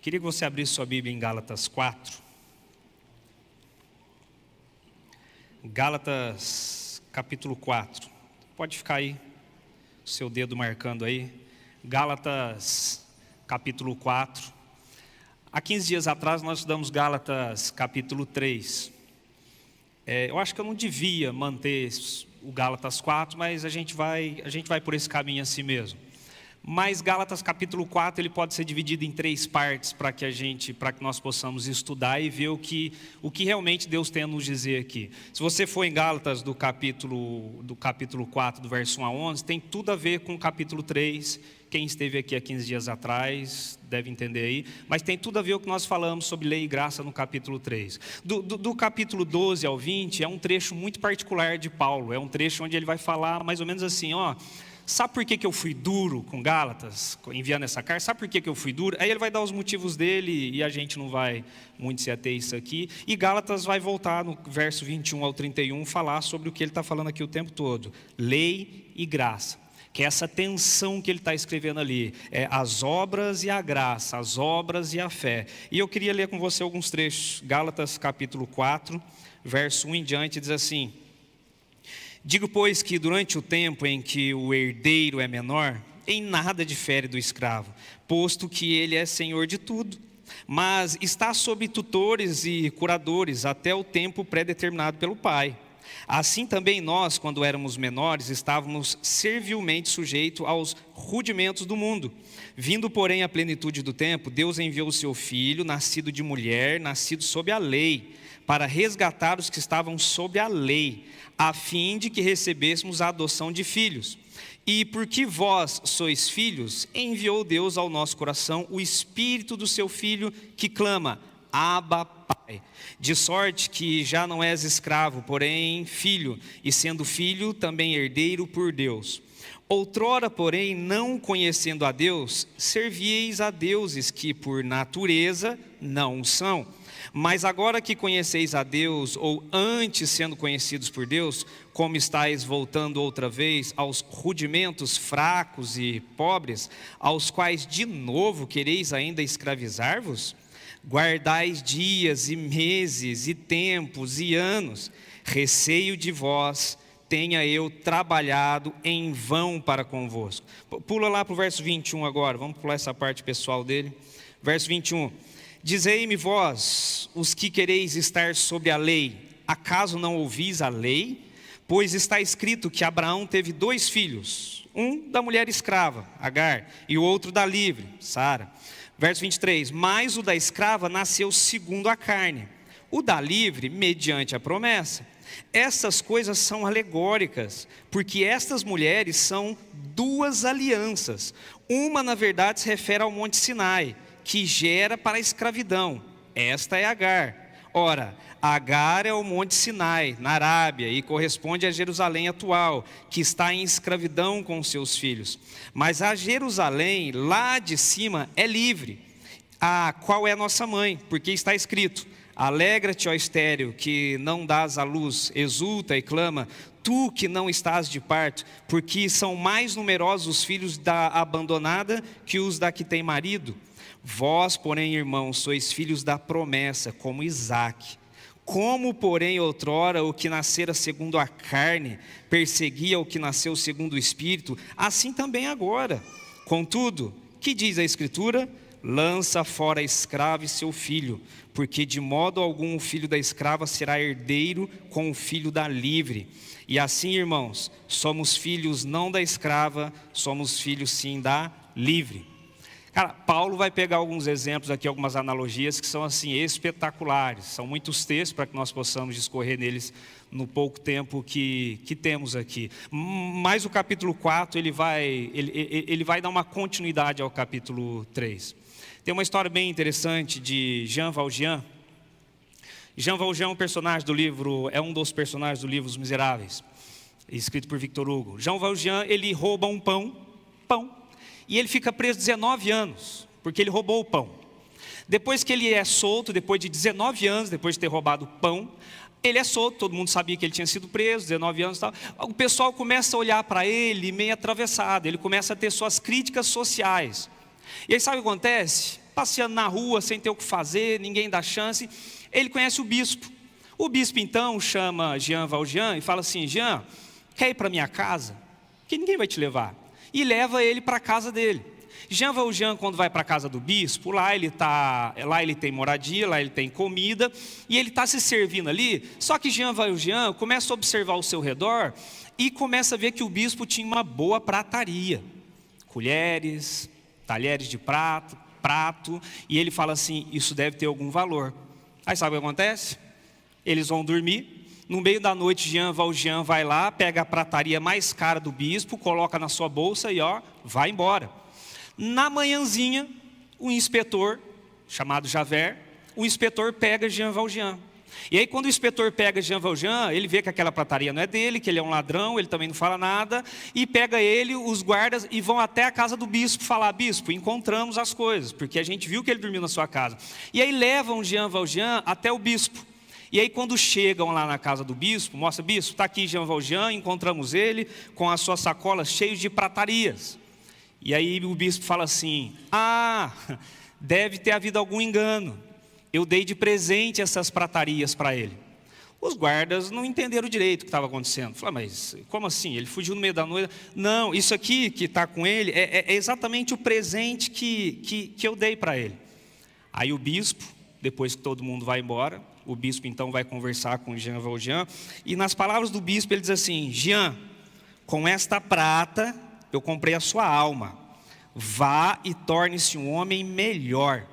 Queria que você abrisse sua Bíblia em Gálatas 4. Gálatas capítulo 4. Pode ficar aí, seu dedo marcando aí. Gálatas capítulo 4. Há 15 dias atrás nós estudamos Gálatas capítulo 3. Eu acho que eu não devia manter o Gálatas 4, mas a gente vai por esse caminho assim mesmo. Mas Gálatas capítulo 4, ele pode ser dividido em 3 partes para que nós possamos estudar e ver o que realmente Deus tem a nos dizer aqui. Se você for em Gálatas do capítulo 4, do verso 1 a 11, tem tudo a ver com o capítulo 3. Quem esteve aqui há 15 dias atrás deve entender aí. Mas tem tudo a ver com o que nós falamos sobre lei e graça no capítulo 3. Do capítulo 12 ao 20 é um trecho muito particular de Paulo. É um trecho onde ele vai falar mais ou menos assim, sabe por que eu fui duro com Gálatas, enviando essa carta? Sabe por que eu fui duro? Aí ele vai dar os motivos dele e a gente não vai muito se ater a isso aqui. E Gálatas vai voltar no verso 21 ao 31, falar sobre o que ele está falando aqui o tempo todo. Lei e graça. Que é essa tensão que ele está escrevendo ali. É as obras e a graça, as obras e a fé. E eu queria ler com você alguns trechos. Gálatas capítulo 4, verso 1 em diante, diz assim: digo, pois, que durante o tempo em que o herdeiro é menor, em nada difere do escravo, posto que ele é senhor de tudo, mas está sob tutores e curadores até o tempo pré-determinado pelo pai. Assim também nós, quando éramos menores, estávamos servilmente sujeitos aos rudimentos do mundo. Vindo, porém, à plenitude do tempo, Deus enviou o seu Filho, nascido de mulher, nascido sob a lei, para resgatar os que estavam sob a lei, a fim de que recebêssemos a adoção de filhos. E porque vós sois filhos, enviou Deus ao nosso coração o Espírito do seu Filho, que clama: Abba, Pai. De sorte que já não és escravo, porém filho, e sendo filho, também herdeiro por Deus. Outrora, porém, não conhecendo a Deus, servieis a deuses que por natureza não são. Mas agora que conheceis a Deus, ou antes sendo conhecidos por Deus, como estáis voltando outra vez aos rudimentos fracos e pobres, aos quais de novo quereis ainda escravizar-vos? Guardais dias e meses e tempos e anos, receio de vós, tenha eu trabalhado em vão para convosco. Pula lá para o verso 21 agora, vamos pular essa parte pessoal dele. Verso 21, dizei-me vós, os que quereis estar sob a lei, acaso não ouvis a lei? Pois está escrito que Abraão teve 2 filhos, um da mulher escrava, Agar, e o outro da livre, Sara. Verso 23, mas o da escrava nasceu segundo a carne, o da livre mediante a promessa. Essas coisas são alegóricas, porque estas mulheres são 2 alianças. Uma, na verdade, se refere ao Monte Sinai, que gera para a escravidão. Esta é Agar. Ora, Agar é o Monte Sinai, na Arábia, e corresponde a Jerusalém atual, que está em escravidão com seus filhos. Mas a Jerusalém, lá de cima, é livre, a qual é nossa mãe, porque está escrito: alegra-te, ó estéril, que não dás à luz, exulta e clama, tu que não estás de parto, porque são mais numerosos os filhos da abandonada que os da que tem marido. Vós, porém, irmãos, sois filhos da promessa, como Isaque. Como, porém, outrora o que nascera segundo a carne perseguia o que nasceu segundo o Espírito, assim também agora. Contudo, que diz a Escritura? Lança fora a escrava e seu filho, porque de modo algum o filho da escrava será herdeiro com o filho da livre. E assim, irmãos, somos filhos não da escrava, somos filhos sim da livre. Cara, Paulo vai pegar alguns exemplos aqui, algumas analogias que são assim espetaculares. São muitos textos para que nós possamos discorrer neles no pouco tempo que temos aqui. Mas o capítulo 4 ele vai dar uma continuidade ao capítulo 3. Tem uma história bem interessante de Jean Valjean. Jean Valjean é um dos personagens do livro Os Miseráveis, escrito por Victor Hugo. Jean Valjean, ele rouba um pão, e ele fica preso 19 anos, porque ele roubou o pão. Depois que ele é solto, depois de 19 anos, depois de ter roubado o pão, ele é solto, todo mundo sabia que ele tinha sido preso, 19 anos e tal. O pessoal começa a olhar para ele meio atravessado, ele começa a ter suas críticas sociais. E aí sabe o que acontece? passeando na rua, sem ter o que fazer, ninguém dá chance. Ele conhece o bispo. O bispo, então, chama Jean Valjean e fala assim: Jean, quer ir para minha casa? Que ninguém vai te levar. E leva ele para a casa dele. Jean Valjean, quando vai para a casa do bispo, lá ele tem moradia, lá ele tem comida, e ele está se servindo ali. Só que Jean Valjean começa a observar ao seu redor e começa a ver que o bispo tinha uma boa prataria. Colheres, talheres de prato, e ele fala assim: isso deve ter algum valor. Aí sabe o que acontece? Eles vão dormir. No meio da noite, Jean Valjean vai lá, pega a prataria mais cara do bispo, coloca na sua bolsa e vai embora. Na manhãzinha, o inspetor, chamado Javert, o inspetor pega Jean Valjean. E aí quando o inspetor pega Jean Valjean, ele vê que aquela prataria não é dele, que ele é um ladrão, ele também não fala nada, e pega ele, os guardas, e vão até a casa do bispo falar: bispo, encontramos as coisas, porque a gente viu que ele dormiu na sua casa. E aí levam Jean Valjean até o bispo. E aí quando chegam lá na casa do bispo, mostra: bispo, está aqui Jean Valjean, encontramos ele com as suas sacolas cheias de pratarias. E aí o bispo fala assim: deve ter havido algum engano. Eu dei de presente essas pratarias para ele. Os guardas não entenderam direito o que estava acontecendo. Falaram: mas como assim? Ele fugiu no meio da noite? Não, isso aqui que está com ele é exatamente o presente que eu dei para ele. Aí o bispo, depois que todo mundo vai embora, o bispo então vai conversar com Jean Valjean. E nas palavras do bispo ele diz assim: Jean, com esta prata eu comprei a sua alma. Vá e torne-se um homem melhor.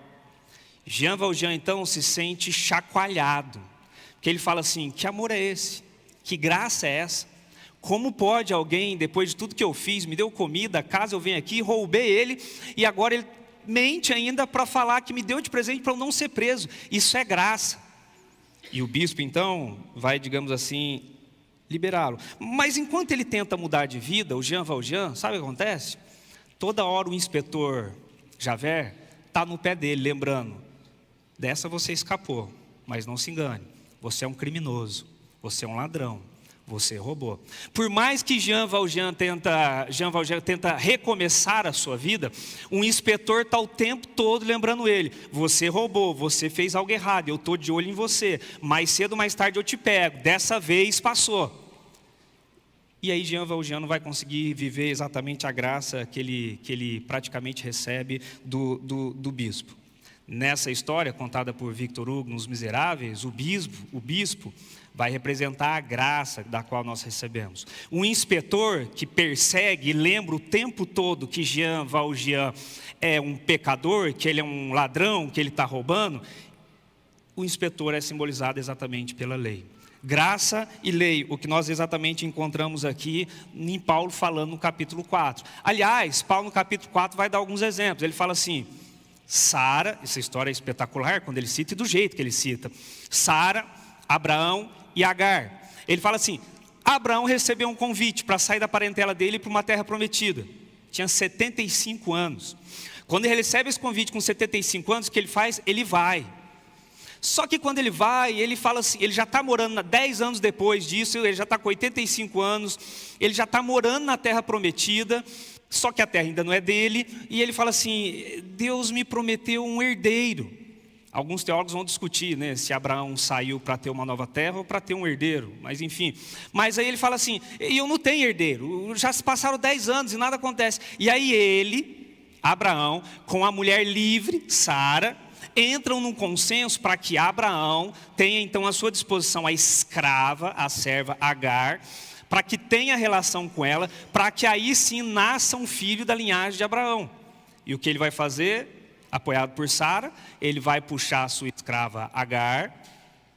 Jean Valjean então se sente chacoalhado, porque ele fala assim: que amor é esse? Que graça é essa? Como pode alguém, depois de tudo que eu fiz, me deu comida, casa, eu venho aqui, roubei ele, e agora ele mente ainda para falar que me deu de presente para eu não ser preso? Isso é graça. E o bispo então vai, digamos assim, liberá-lo. Mas enquanto ele tenta mudar de vida, o Jean Valjean, sabe o que acontece? Toda hora o inspetor Javert está no pé dele, lembrando: dessa você escapou, mas não se engane, você é um criminoso, você é um ladrão, você roubou. Por mais que Jean Valjean tenta recomeçar a sua vida, um inspetor está o tempo todo lembrando ele: você roubou, você fez algo errado, eu estou de olho em você, mais cedo ou mais tarde eu te pego, dessa vez passou. E aí Jean Valjean não vai conseguir viver exatamente a graça que ele praticamente recebe do bispo. Nessa história contada por Victor Hugo nos Miseráveis, o bispo vai representar a graça da qual nós recebemos. Um inspetor que persegue e lembra o tempo todo que Jean Valjean é um pecador, que ele é um ladrão, que ele está roubando, o inspetor é simbolizado exatamente pela lei. Graça e lei, o que nós exatamente encontramos aqui em Paulo falando no capítulo 4. Aliás, Paulo no capítulo 4 vai dar alguns exemplos. Ele fala assim: Sara, essa história é espetacular quando ele cita e do jeito que ele cita. Sara, Abraão e Agar. Ele fala assim: Abraão recebeu um convite para sair da parentela dele para uma terra prometida. Tinha 75 anos. Quando ele recebe esse convite com 75 anos, o que ele faz? Ele vai. Só que quando ele vai, ele fala assim, ele já está morando 10 anos depois disso, ele já está com 85 anos, ele já está morando na terra prometida, só que a terra ainda não é dele, e ele fala assim: Deus me prometeu um herdeiro. Alguns teólogos vão discutir, né, se Abraão saiu para ter uma nova terra ou para ter um herdeiro, mas enfim. Mas aí ele fala assim: e eu não tenho herdeiro, já se passaram 10 anos e nada acontece. E aí ele, Abraão, com a mulher livre, Sara, entram num consenso para que Abraão tenha então à sua disposição a escrava, a serva Agar, para que tenha relação com ela, para que aí sim nasça um filho da linhagem de Abraão. E o que ele vai fazer? Apoiado por Sara, ele vai puxar a sua escrava Agar,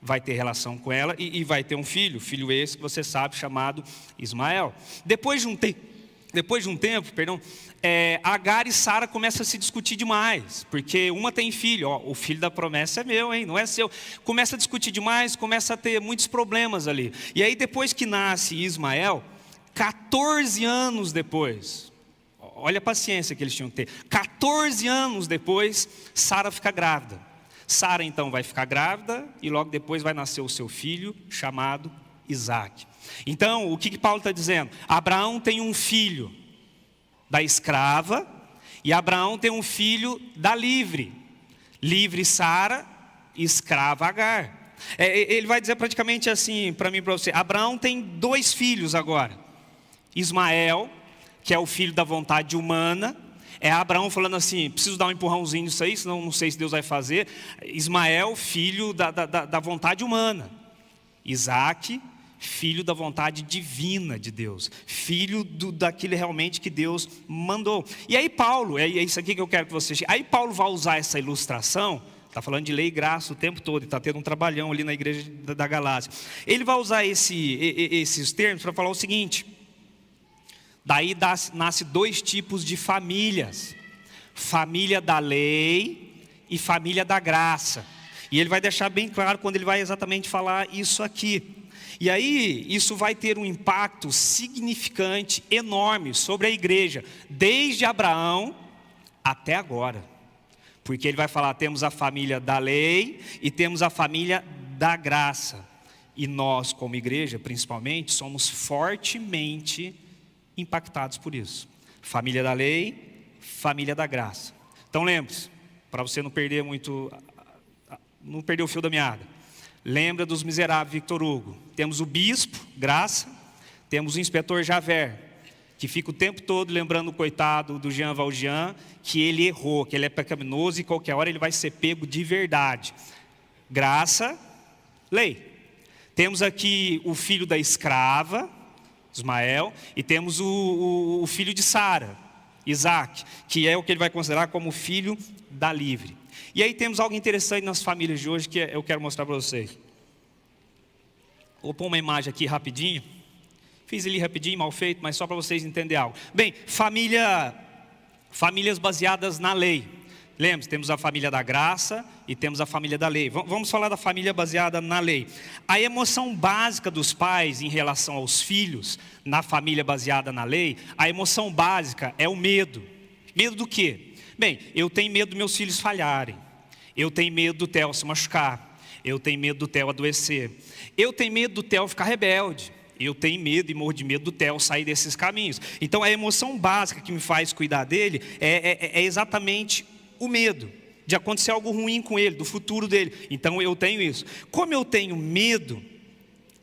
vai ter relação com ela e vai ter um filho esse que você sabe, chamado Ismael. Depois de um tempo, Agar e Sara começam a se discutir demais, porque uma tem filho, o filho da promessa é meu, hein, não é seu. Começa a discutir demais, começa a ter muitos problemas ali. E aí depois que nasce Ismael, 14 anos depois, olha a paciência que eles tinham que ter, 14 anos depois, Sara fica grávida. Sara então vai ficar grávida e logo depois vai nascer o seu filho chamado Isaque. Então, o que Paulo está dizendo? Abraão tem um filho da escrava e Abraão tem um filho da livre. livre Sara, escrava Agar. Ele vai dizer praticamente assim para mim e para você: Abraão tem 2 filhos agora. Ismael, que é o filho da vontade humana. É Abraão falando assim: preciso dar um empurrãozinho nisso aí, senão não sei se Deus vai fazer. Ismael, filho da vontade humana. Isaac, filho da vontade divina de Deus. Filho daquele realmente que Deus mandou. E aí Paulo, é isso aqui que eu quero que você... Aí Paulo vai usar essa ilustração. Está falando de lei e graça o tempo todo. Está tendo um trabalhão ali na igreja da Galácia. Ele vai usar esses termos para falar o seguinte: daí nasce 2 tipos de famílias: família da lei e família da graça. E ele vai deixar bem claro quando ele vai exatamente falar isso aqui. E aí, isso vai ter um impacto significante, enorme, sobre a igreja, desde Abraão até agora. Porque ele vai falar: temos a família da lei e temos a família da graça. E nós, como igreja, principalmente, somos fortemente impactados por isso. Família da lei, família da graça. Então lembre-se, para você não perder o fio da meada. Lembra dos Miseráveis, Victor Hugo. Temos o bispo, graça. Temos o inspetor Javert, que fica o tempo todo lembrando o coitado do Jean Valjean, que ele errou, que ele é pecaminoso e qualquer hora ele vai ser pego de verdade. Graça, lei. Temos aqui o filho da escrava, Ismael, e temos o filho de Sara, Isaac, que é o que ele vai considerar como filho da livre. E aí temos algo interessante nas famílias de hoje que eu quero mostrar para vocês. Vou pôr uma imagem aqui rapidinho. Fiz ele rapidinho, mal feito, mas só para vocês entenderem algo. Bem, famílias baseadas na lei. Lembre-se, temos a família da graça e temos a família da lei. Vamos falar da família baseada na lei. A emoção básica dos pais em relação aos filhos, na família baseada na lei, a emoção básica é o medo. Medo do quê? Bem, eu tenho medo dos meus filhos falharem. Eu tenho medo do Theo se machucar. Eu tenho medo do Theo adoecer. Eu tenho medo do Theo ficar rebelde. Eu tenho medo e morro de medo do Theo sair desses caminhos. Então a emoção básica que me faz cuidar dele é exatamente o medo de acontecer algo ruim com ele, do futuro dele. Então eu tenho isso. Como eu tenho medo,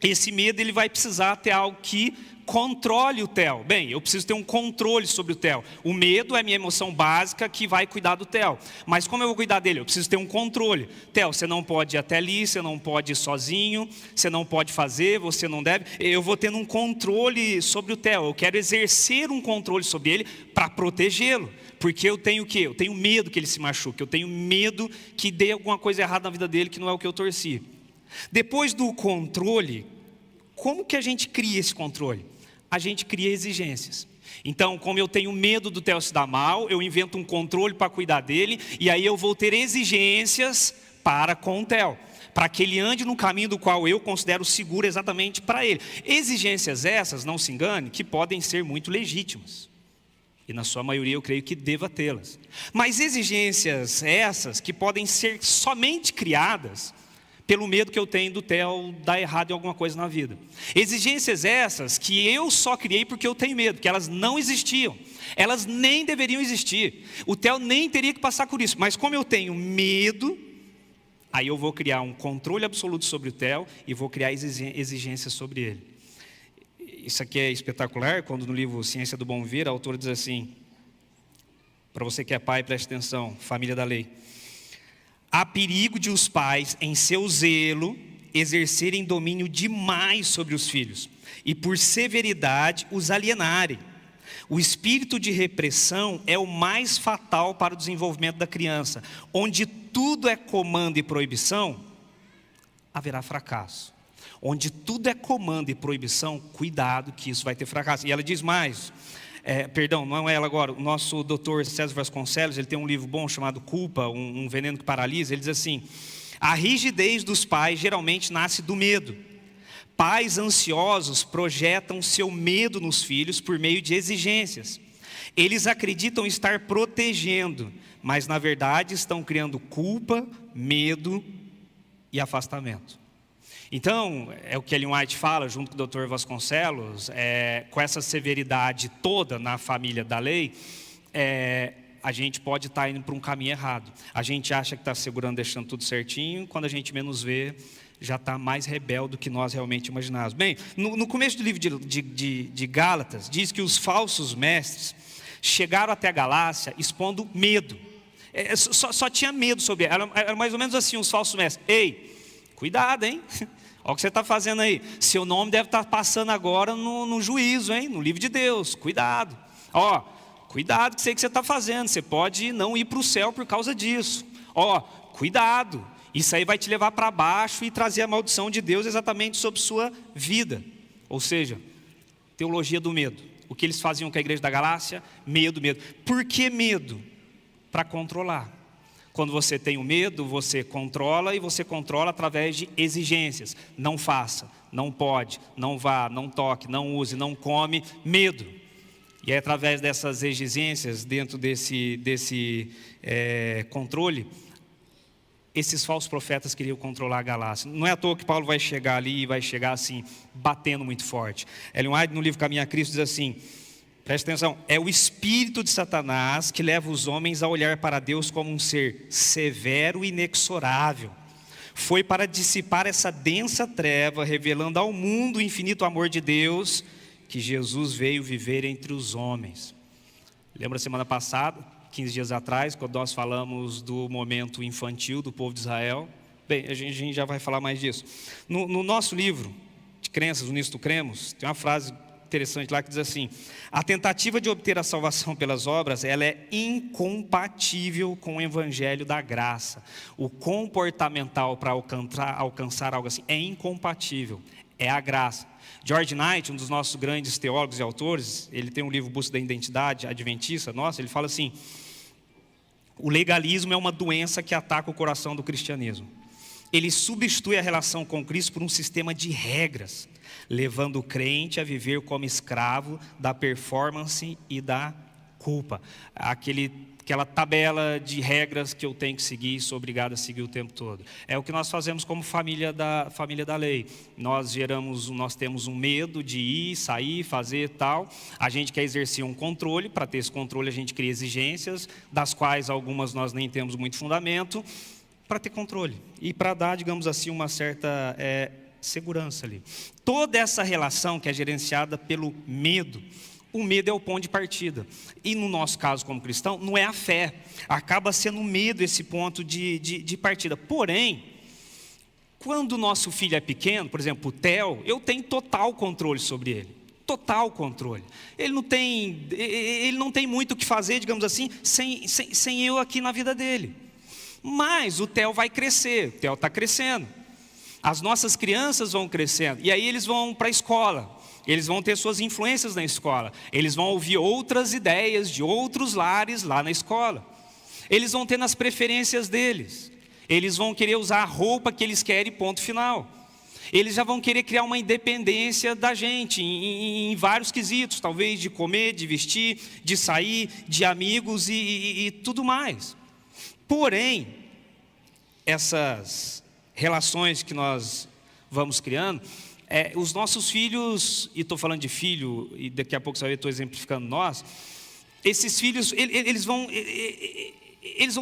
esse medo ele vai precisar ter algo que controle o Theo. Bem, eu preciso ter um controle sobre o Theo. O medo é a minha emoção básica que vai cuidar do Theo. Mas como eu vou cuidar dele? Eu preciso ter um controle. Theo, você não pode ir até ali, você não pode ir sozinho, você não pode fazer, você não deve. Eu vou tendo um controle sobre o Theo. Eu quero exercer um controle sobre ele para protegê-lo. Porque eu tenho o quê? Eu tenho medo que ele se machuque. Eu tenho medo que dê alguma coisa errada na vida dele que não é o que eu torci. Depois do controle, como que a gente cria esse controle? A gente cria exigências. Então, como eu tenho medo do Theo se dar mal, eu invento um controle para cuidar dele, e aí eu vou ter exigências para com o Theo, para que ele ande no caminho do qual eu considero seguro exatamente para ele. Exigências essas, não se engane, que podem ser muito legítimas. E na sua maioria eu creio que deva tê-las. Mas exigências essas que podem ser somente criadas pelo medo que eu tenho do Theo dar errado em alguma coisa na vida. Exigências essas que eu só criei porque eu tenho medo, que elas não existiam. Elas nem deveriam existir. O Theo nem teria que passar por isso. Mas como eu tenho medo, aí eu vou criar um controle absoluto sobre o Theo e vou criar exigências sobre ele. Isso aqui é espetacular, quando no livro Ciência do Bom Viver, a autora diz assim, para você que é pai, preste atenção, família da lei. Há perigo de os pais, em seu zelo, exercerem domínio demais sobre os filhos e, por severidade, os alienarem. O espírito de repressão é o mais fatal para o desenvolvimento da criança. Onde tudo é comando e proibição, haverá fracasso. Onde tudo é comando e proibição, cuidado que isso vai ter fracasso. E ela diz mais... não é ela agora, o nosso doutor César Vasconcelos, ele tem um livro bom chamado Culpa, um veneno que paralisa. Ele diz assim: a rigidez dos pais geralmente nasce do medo. Pais ansiosos projetam seu medo nos filhos por meio de exigências. Eles acreditam estar protegendo, mas na verdade estão criando culpa, medo e afastamento. Então, é o que Ellen White fala, junto com o Dr. Vasconcelos, com essa severidade toda na família da lei, a gente pode estar indo para um caminho errado. A gente acha que está segurando, deixando tudo certinho, quando a gente menos vê, já está mais rebelde do que nós realmente imaginávamos. Bem, no começo do livro de Gálatas, diz que os falsos mestres chegaram até a Galácia expondo medo. Só tinha medo sobre ela. Era mais ou menos assim, os falsos mestres. Ei, cuidado, hein? Olha o que você está fazendo aí. Seu nome deve estar passando agora no juízo, hein? No livro de Deus. Cuidado. Ó, cuidado com o que você está fazendo. Você pode não ir para o céu por causa disso. Ó, cuidado. Isso aí vai te levar para baixo e trazer a maldição de Deus exatamente sobre sua vida. Ou seja, teologia do medo. O que eles faziam com a igreja da Galácia? Medo. Por que medo? Para controlar. Quando você tem o medo, você controla, e você controla através de exigências. Não faça, não pode, não vá, não toque, não use, não come, medo. E é através dessas exigências, dentro desse controle, esses falsos profetas queriam controlar a Galácia. Não é à toa que Paulo vai chegar ali e vai chegar assim, batendo muito forte. Ellen White, no livro Caminho a Cristo, diz assim, preste atenção, é o espírito de Satanás que leva os homens a olhar para Deus como um ser severo e inexorável. Foi para dissipar essa densa treva, revelando ao mundo o infinito amor de Deus, que Jesus veio viver entre os homens. Lembra semana passada, 15 dias atrás, quando nós falamos do momento infantil do povo de Israel? Bem, a gente já vai falar mais disso. No nosso livro de crenças, o Nisto Cremos, tem uma frase interessante lá que diz assim: a tentativa de obter a salvação pelas obras, ela é incompatível com o evangelho da graça. O comportamental para alcançar algo assim é incompatível, é a graça. George Knight, um dos nossos grandes teólogos e autores, ele tem um livro Busca da Identidade Adventista, ele fala assim: o legalismo é uma doença que ataca o coração do cristianismo. Ele substitui a relação com Cristo por um sistema de regras, levando o crente a viver como escravo da performance e da culpa. Aquela tabela de regras que eu tenho que seguir, sou obrigado a seguir o tempo todo. É o que nós fazemos como família da lei. Nós temos um medo de ir, sair, fazer tal. A gente quer exercer um controle. Para ter esse controle a gente cria exigências, das quais algumas nós nem temos muito fundamento, para ter controle. E para dar, digamos assim, uma certa segurança ali. Toda essa relação que é gerenciada pelo medo, o medo é o ponto de partida. E no nosso caso como cristão, não é a fé. Acaba sendo o medo esse ponto de partida. Porém, quando o nosso filho é pequeno, por exemplo, o Theo, eu tenho total controle sobre ele. Total controle. Ele não tem muito o que fazer, digamos assim, sem eu aqui na vida dele. Mas o Theo vai crescer, o Theo está crescendo. As nossas crianças vão crescendo. E aí eles vão para a escola. Eles vão ter suas influências na escola. Eles vão ouvir outras ideias de outros lares lá na escola. Eles vão ter nas preferências deles. Eles vão querer usar a roupa que eles querem, ponto final. Eles já vão querer criar uma independência da gente em vários quesitos. Talvez de comer, de vestir, de sair, de amigos e tudo mais. Porém, essas relações que nós vamos criando, os nossos filhos, e estou falando de filho, e daqui a pouco você vai ver, estou exemplificando nós, esses filhos, eles vão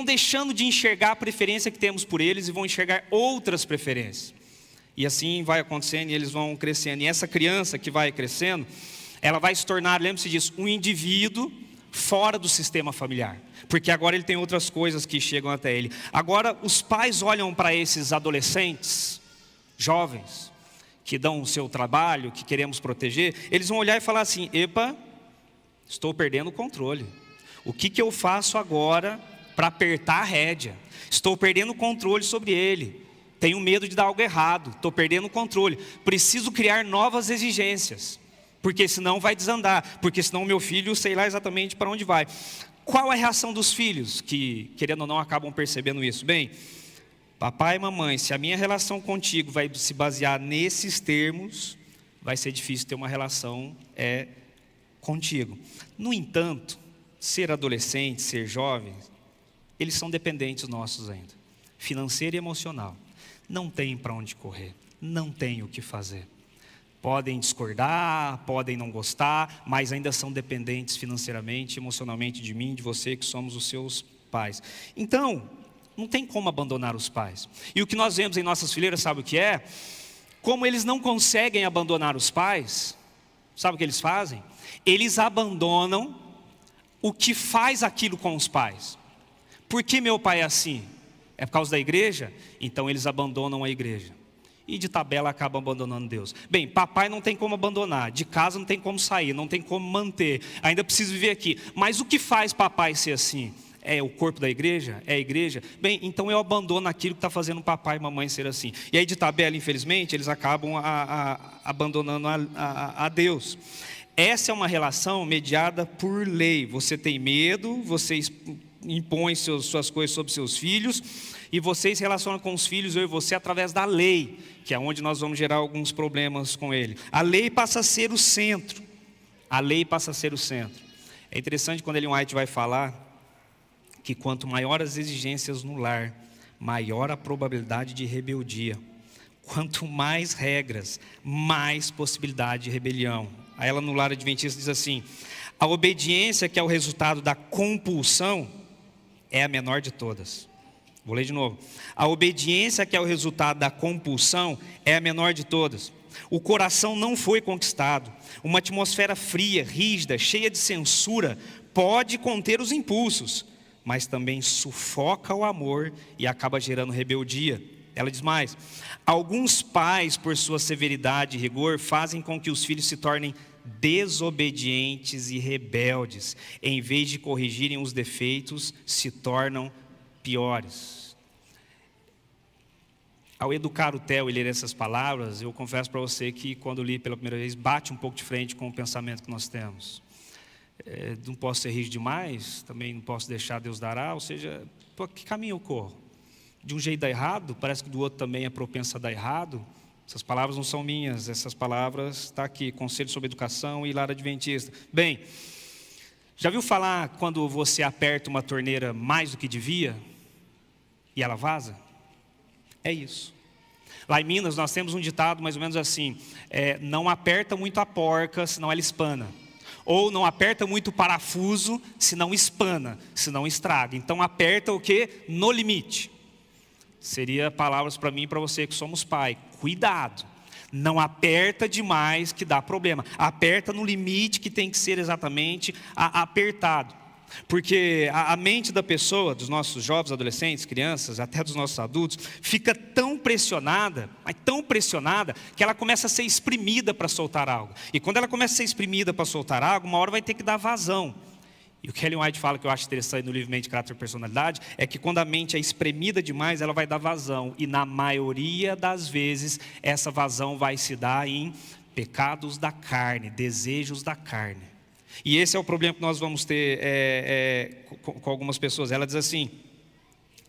deixando de enxergar a preferência que temos por eles e vão enxergar outras preferências. E assim vai acontecendo e eles vão crescendo. E essa criança que vai crescendo, ela vai se tornar, lembre-se disso, um indivíduo fora do sistema familiar. Porque agora ele tem outras coisas que chegam até ele. Agora os pais olham para esses adolescentes, jovens, que dão o seu trabalho, que queremos proteger, eles vão olhar e falar assim: epa, estou perdendo o controle. O que eu faço agora para apertar a rédea? Estou perdendo o controle sobre ele. Tenho medo de dar algo errado, estou perdendo o controle. Preciso criar novas exigências, porque senão vai desandar, porque senão o meu filho, sei lá exatamente para onde vai. Qual é a reação dos filhos que, querendo ou não, acabam percebendo isso? Bem, papai e mamãe, se a minha relação contigo vai se basear nesses termos, vai ser difícil ter uma relação contigo. No entanto, ser adolescente, ser jovem, eles são dependentes nossos ainda, financeiro e emocional. Não tem para onde correr, não tem o que fazer. Podem discordar, podem não gostar, mas ainda são dependentes financeiramente, emocionalmente de mim, de você, que somos os seus pais. Então, não tem como abandonar os pais. E o que nós vemos em nossas fileiras, sabe o que é? Como eles não conseguem abandonar os pais, sabe o que eles fazem? Eles abandonam o que faz aquilo com os pais. Por que meu pai é assim? É por causa da igreja? Então eles abandonam a igreja. E de tabela acabam abandonando Deus. Bem, papai não tem como abandonar, de casa não tem como sair, não tem como manter, ainda preciso viver aqui. Mas o que faz papai ser assim? É o corpo da igreja? É a igreja? Bem, então eu abandono aquilo que está fazendo papai e mamãe ser assim. E aí de tabela, infelizmente, eles acabam abandonando a Deus. Essa é uma relação mediada por lei. Você tem medo, você impõe suas coisas sobre seus filhos, e você se relaciona com os filhos, eu e você, através da lei, que é onde nós vamos gerar alguns problemas com ele. A lei passa a ser o centro. A lei passa a ser o centro. É interessante quando Ellen White vai falar que quanto maior as exigências no lar, maior a probabilidade de rebeldia. Quanto mais regras, mais possibilidade de rebelião. Aí ela no Lar Adventista diz assim: a obediência, que é o resultado da compulsão, é a menor de todas. Vou ler de novo. A obediência, que é o resultado da compulsão, é a menor de todas. O coração não foi conquistado. Uma atmosfera fria, rígida, cheia de censura, pode conter os impulsos, mas também sufoca o amor e acaba gerando rebeldia. Ela diz mais: alguns pais, por sua severidade e rigor, fazem com que os filhos se tornem desobedientes e rebeldes. Em vez de corrigirem os defeitos, se tornam piores. Ao educar o Theo e ler essas palavras, eu confesso para você que quando li pela primeira vez, bate um pouco de frente com o pensamento que nós temos. Não posso ser rígido demais, também não posso deixar Deus dará, ou seja, por que caminho eu corro? De um jeito dá errado, parece que do outro também é propenso a dar errado. Essas palavras não são minhas, essas palavras estão aqui, Conselho sobre Educação e Lar Adventista. Bem, já viu falar quando você aperta uma torneira mais do que devia e ela vaza? É isso. Lá em Minas nós temos um ditado mais ou menos assim: não aperta muito a porca, senão ela espana. Ou não aperta muito o parafuso, senão espana, senão estraga. Então aperta o quê? No limite. Seria palavras para mim e para você que somos pai. Cuidado. Não aperta demais que dá problema. Aperta no limite que tem que ser exatamente apertado. Porque a mente da pessoa, dos nossos jovens, adolescentes, crianças, até dos nossos adultos, fica tão pressionada, mas tão pressionada, que ela começa a ser exprimida para soltar algo. E quando ela começa a ser exprimida para soltar algo, uma hora vai ter que dar vazão. E o que Ellen White fala, que eu acho interessante no livro Mente, Caráter e Personalidade, é que quando a mente é espremida demais, ela vai dar vazão. E na maioria das vezes, essa vazão vai se dar em pecados da carne, desejos da carne. E esse é o problema que nós vamos ter com algumas pessoas. Ela diz assim: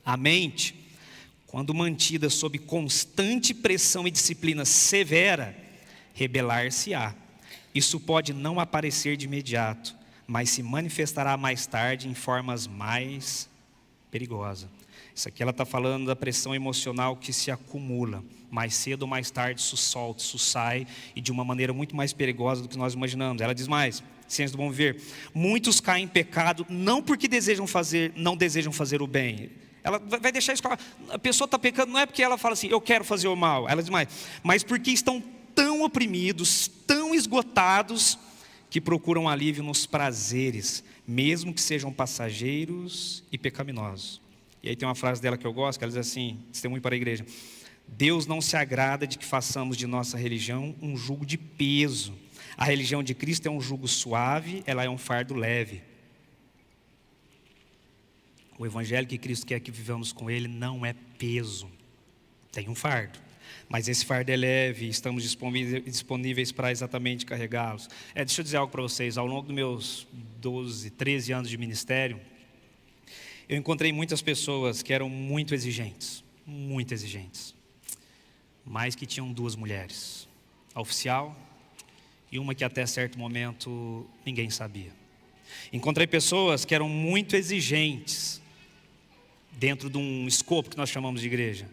a mente, quando mantida sob constante pressão e disciplina severa, rebelar-se-á. Isso pode não aparecer de imediato, mas se manifestará mais tarde em formas mais perigosas. Isso aqui ela está falando da pressão emocional que se acumula. Mais cedo ou mais tarde isso solta, isso sai, e de uma maneira muito mais perigosa do que nós imaginamos. Ela diz mais: Ciência do Bom Viver, muitos caem em pecado não porque não desejam fazer o bem. Ela vai deixar isso claro. A pessoa está pecando não é porque ela fala assim, eu quero fazer o mal. Ela diz mais, mas porque estão tão oprimidos, tão esgotados, que procuram alívio nos prazeres, mesmo que sejam passageiros e pecaminosos. E aí tem uma frase dela que eu gosto, que ela diz assim, testemunho para a igreja: Deus não se agrada de que façamos de nossa religião um jugo de peso. A religião de Cristo é um jugo suave, ela é um fardo leve. O evangelho que Cristo quer que vivamos com Ele não é peso, tem um fardo. Mas esse fardo é leve, estamos disponíveis para exatamente carregá-los. Deixa eu dizer algo para vocês, ao longo dos meus 12, 13 anos de ministério, eu encontrei muitas pessoas que eram muito exigentes, mas que tinham duas mulheres, a oficial e uma que até certo momento ninguém sabia. Encontrei pessoas que eram muito exigentes dentro de um escopo que nós chamamos de igreja,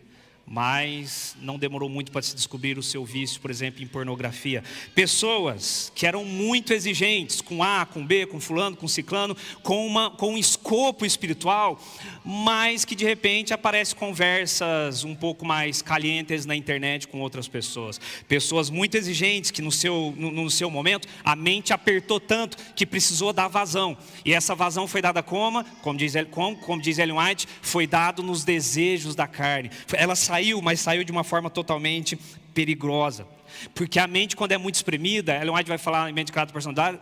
mas não demorou muito para se descobrir o seu vício, por exemplo, em pornografia. Pessoas que eram muito exigentes com A, com B, com fulano, com ciclano, com um escopo espiritual, mas que de repente aparecem conversas um pouco mais calientes na internet com outras pessoas. Pessoas muito exigentes que no seu momento a mente apertou tanto que precisou dar vazão. E essa vazão foi dada como diz Ellen White, foi dado nos desejos da carne. Ela saiu, mas saiu de uma forma totalmente perigosa. Porque a mente, quando é muito espremida, Ellen White vai falar em mente, caráter,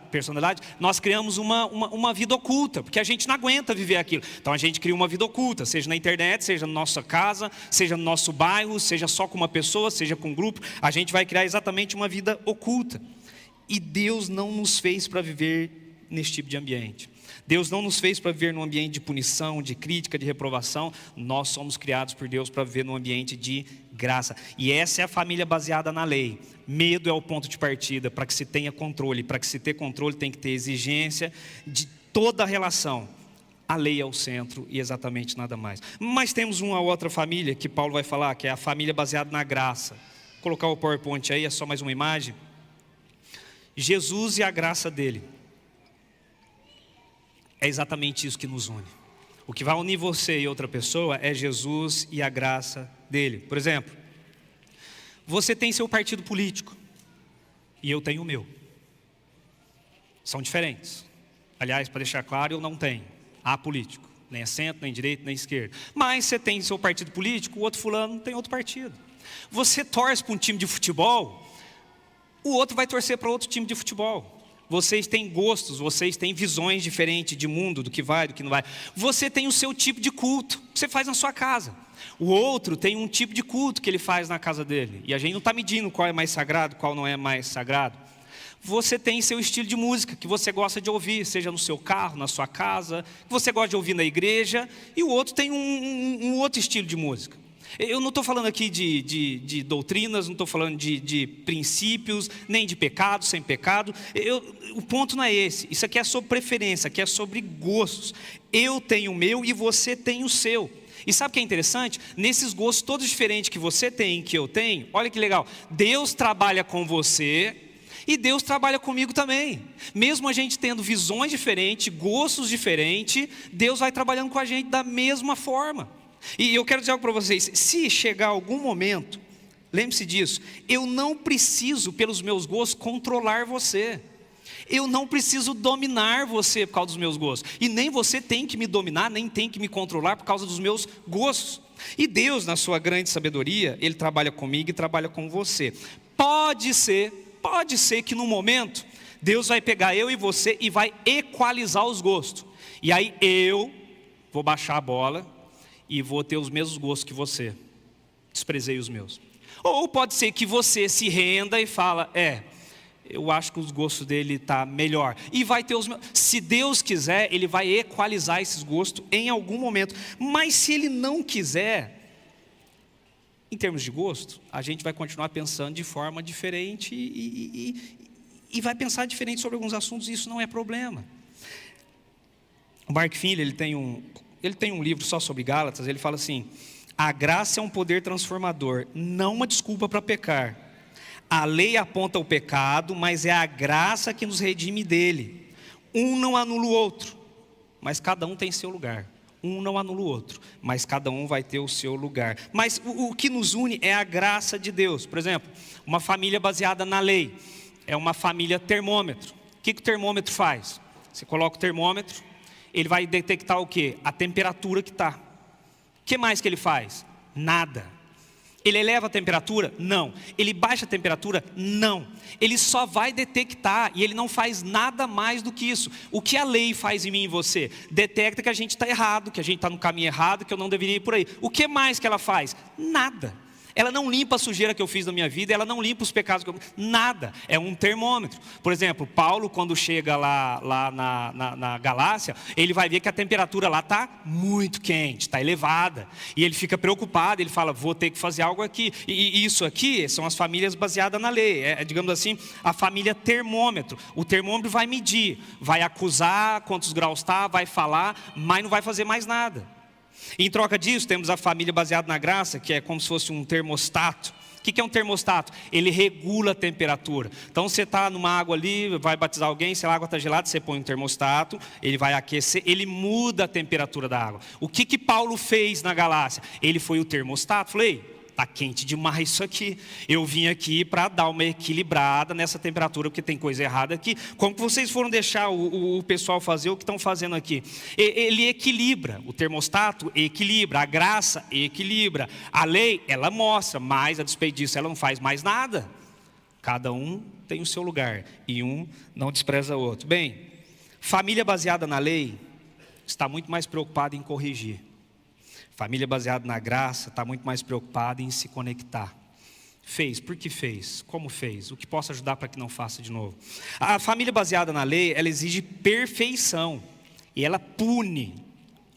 personalidade, nós criamos uma vida oculta, porque a gente não aguenta viver aquilo. Então a gente cria uma vida oculta, seja na internet, seja na nossa casa, seja no nosso bairro, seja só com uma pessoa, seja com um grupo. A gente vai criar exatamente uma vida oculta. E Deus não nos fez para viver nesse tipo de ambiente. Deus não nos fez para viver num ambiente de punição, de crítica, de reprovação. Nós somos criados por Deus para viver num ambiente de graça. E essa é a família baseada na lei. Medo é o ponto de partida para que se tenha controle. Para que se ter controle tem que ter exigência de toda a relação. A lei é o centro e exatamente nada mais. Mas temos uma outra família que Paulo vai falar, que é a família baseada na graça. Vou colocar o PowerPoint aí, é só mais uma imagem. Jesus e a graça dele. É exatamente isso que nos une. O que vai unir você e outra pessoa é Jesus e a graça dele. Por exemplo, você tem seu partido político e eu tenho o meu. São diferentes. Aliás, para deixar claro, eu não tenho apolítico. Nem é centro, nem direita, nem esquerda. Mas você tem seu partido político, o outro fulano tem outro partido. Você torce para um time de futebol, o outro vai torcer para outro time de futebol. Vocês têm gostos, vocês têm visões diferentes de mundo, do que vai, do que não vai. Você tem o seu tipo de culto, que você faz na sua casa. O outro tem um tipo de culto que ele faz na casa dele. E a gente não está medindo qual é mais sagrado, qual não é mais sagrado. Você tem seu estilo de música, que você gosta de ouvir, seja no seu carro, na sua casa, que você gosta de ouvir na igreja. E o outro tem um outro estilo de música. Eu não estou falando aqui de doutrinas, não estou falando de princípios, nem de pecado, sem pecado. O ponto não é esse. Isso aqui é sobre preferência, aqui é sobre gostos. Eu tenho o meu e você tem o seu. E sabe o que é interessante? Nesses gostos todos diferentes que você tem e que eu tenho, olha que legal. Deus trabalha com você e Deus trabalha comigo também. Mesmo a gente tendo visões diferentes, gostos diferentes, Deus vai trabalhando com a gente da mesma forma. E eu quero dizer algo para vocês, se chegar algum momento, lembre-se disso, eu não preciso, pelos meus gostos, controlar você. Eu não preciso dominar você por causa dos meus gostos. E nem você tem que me dominar, nem tem que me controlar por causa dos meus gostos. E Deus, na sua grande sabedoria, Ele trabalha comigo e trabalha com você. Pode ser que no momento, Deus vai pegar eu e você e vai equalizar os gostos. E aí eu vou baixar a bola e vou ter os mesmos gostos que você. Desprezei os meus. Ou pode ser que você se renda e fala, eu acho que os gostos dele está melhor. E vai ter os meus. Se Deus quiser, Ele vai equalizar esses gostos em algum momento. Mas se Ele não quiser, em termos de gosto, a gente vai continuar pensando de forma diferente e vai pensar diferente sobre alguns assuntos, e isso não é problema. O Mark Finley, ele tem um livro só sobre Gálatas, ele fala assim, a graça é um poder transformador, não uma desculpa para pecar. A lei aponta o pecado, mas é a graça que nos redime dele. Um não anula o outro, mas cada um tem seu lugar. Um não anula o outro, mas cada um vai ter o seu lugar. Mas o que nos une é a graça de Deus. Por exemplo, uma família baseada na lei é uma família termômetro. O que o termômetro faz? Você coloca o termômetro, ele vai detectar o quê? A temperatura que está. O que mais que ele faz? Nada. Ele eleva a temperatura? Não. Ele baixa a temperatura? Não. Ele só vai detectar e ele não faz nada mais do que isso. O que a lei faz em mim e em você? Detecta que a gente está errado, que a gente está no caminho errado, que eu não deveria ir por aí. O que mais que ela faz? Nada. Ela não limpa a sujeira que eu fiz na minha vida, ela não limpa os pecados que eu... Nada, é um termômetro. Por exemplo, Paulo, quando chega lá na Galácia, ele vai ver que a temperatura lá está muito quente, está elevada. E ele fica preocupado, ele fala, vou ter que fazer algo aqui. E isso aqui são as famílias baseadas na lei, digamos assim, a família termômetro. O termômetro vai medir, vai acusar quantos graus está, vai falar, mas não vai fazer mais nada. Em troca disso, temos a família baseada na graça, que é como se fosse um termostato. O que é um termostato? Ele regula a temperatura. Então você está numa água ali, vai batizar alguém, se a água está gelada, você põe um termostato, ele vai aquecer, ele muda a temperatura da água. O que Paulo fez na Galácia? Ele foi o termostato. Falei, está quente demais isso aqui. Eu vim aqui para dar uma equilibrada nessa temperatura, porque tem coisa errada aqui. Como que vocês foram deixar o pessoal fazer o que estão fazendo aqui? Ele equilibra, o termostato equilibra, a graça equilibra. A lei, ela mostra, mas a despeito disso, ela não faz mais nada. Cada um tem o seu lugar e um não despreza o outro. Bem, família baseada na lei está muito mais preocupada em corrigir. Família baseada na graça está muito mais preocupada em se conectar. Fez, por que fez? Como fez? O que posso ajudar para que não faça de novo? A família baseada na lei, ela exige perfeição. E ela pune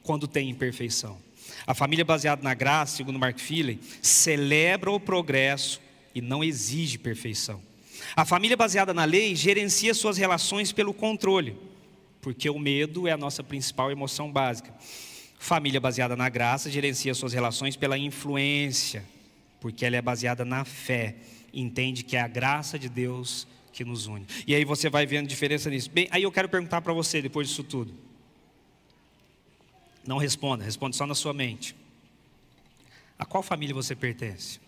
quando tem imperfeição. A família baseada na graça, segundo Mark Finley, celebra o progresso e não exige perfeição. A família baseada na lei gerencia suas relações pelo controle, porque o medo é a nossa principal emoção básica. Família baseada na graça gerencia suas relações pela influência, porque ela é baseada na fé. Entende que é a graça de Deus que nos une. E aí você vai vendo diferença nisso. Bem, aí eu quero perguntar para você, depois disso tudo. Não responda, responde só na sua mente. A qual família você pertence?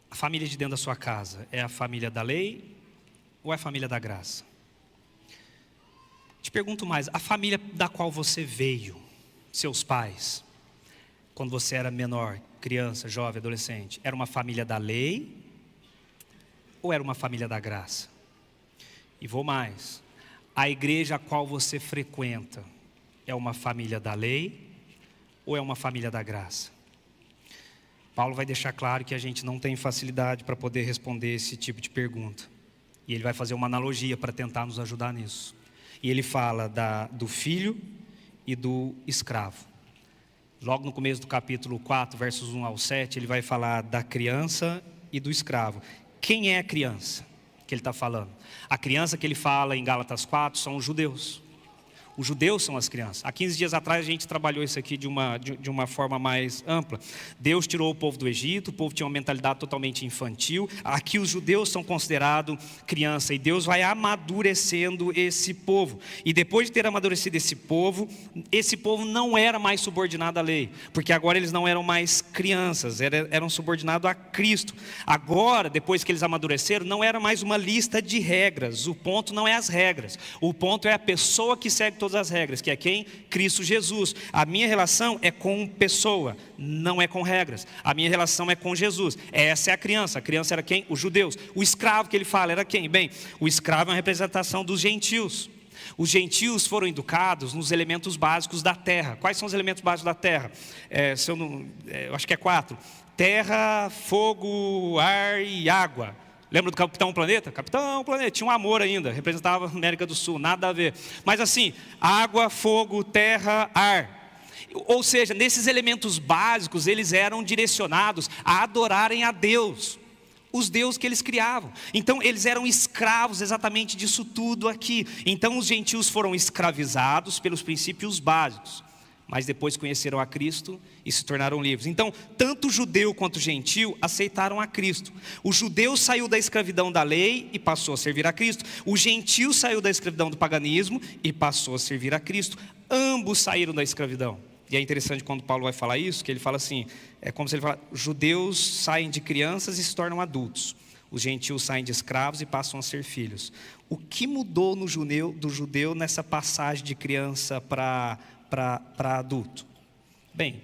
A família de dentro da sua casa é a família da lei ou é a família da graça? Te pergunto mais, a família da qual você veio, seus pais, quando você era menor, criança, jovem, adolescente, era uma família da lei ou era uma família da graça? E vou mais, a igreja a qual você frequenta é uma família da lei ou é uma família da graça? Paulo vai deixar claro que a gente não tem facilidade para poder responder esse tipo de pergunta. E ele vai fazer uma analogia para tentar nos ajudar nisso. E ele fala do filho e do escravo. Logo no começo do capítulo 4, versos 1 ao 7, ele vai falar da criança e do escravo. Quem é a criança que ele está falando? A criança que ele fala em Gálatas 4 são os judeus. Os judeus são as crianças. Há 15 dias atrás a gente trabalhou isso aqui de uma forma mais ampla. Deus tirou o povo do Egito, o povo tinha uma mentalidade totalmente infantil. Aqui os judeus são considerados criança e Deus vai amadurecendo esse povo. E depois de ter amadurecido esse povo não era mais subordinado à lei, porque agora eles não eram mais crianças, eram subordinados a Cristo. Agora, depois que eles amadureceram, não era mais uma lista de regras. O ponto não é as regras, o ponto é a pessoa que segue todas as regras, que é quem? Cristo Jesus. A minha relação é com pessoa, não é com regras. A minha relação é com Jesus. Essa é a criança era quem? Os judeus. O escravo que ele fala era quem? Bem, o escravo é uma representação dos gentios. Os gentios foram educados nos elementos básicos da terra. Quais são os elementos básicos da terra? Eu acho que é 4. Terra, fogo, ar e água. Lembra do Capitão Planeta? Capitão Planeta, tinha um amor ainda, representava a América do Sul, nada a ver. Mas assim, água, fogo, terra, ar. Ou seja, nesses elementos básicos, eles eram direcionados a adorarem a Deus, os deuses que eles criavam. Então, eles eram escravos exatamente disso tudo aqui. Então, os gentios foram escravizados pelos princípios básicos. Mas depois conheceram a Cristo e se tornaram livres. Então, tanto o judeu quanto o gentil aceitaram a Cristo. O judeu saiu da escravidão da lei e passou a servir a Cristo. O gentil saiu da escravidão do paganismo e passou a servir a Cristo. Ambos saíram da escravidão. E é interessante quando Paulo vai falar isso, que ele fala assim, é como se ele fala, judeus saem de crianças e se tornam adultos. Os gentios saem de escravos e passam a ser filhos. O que mudou do judeu nessa passagem de criança para adulto? Bem,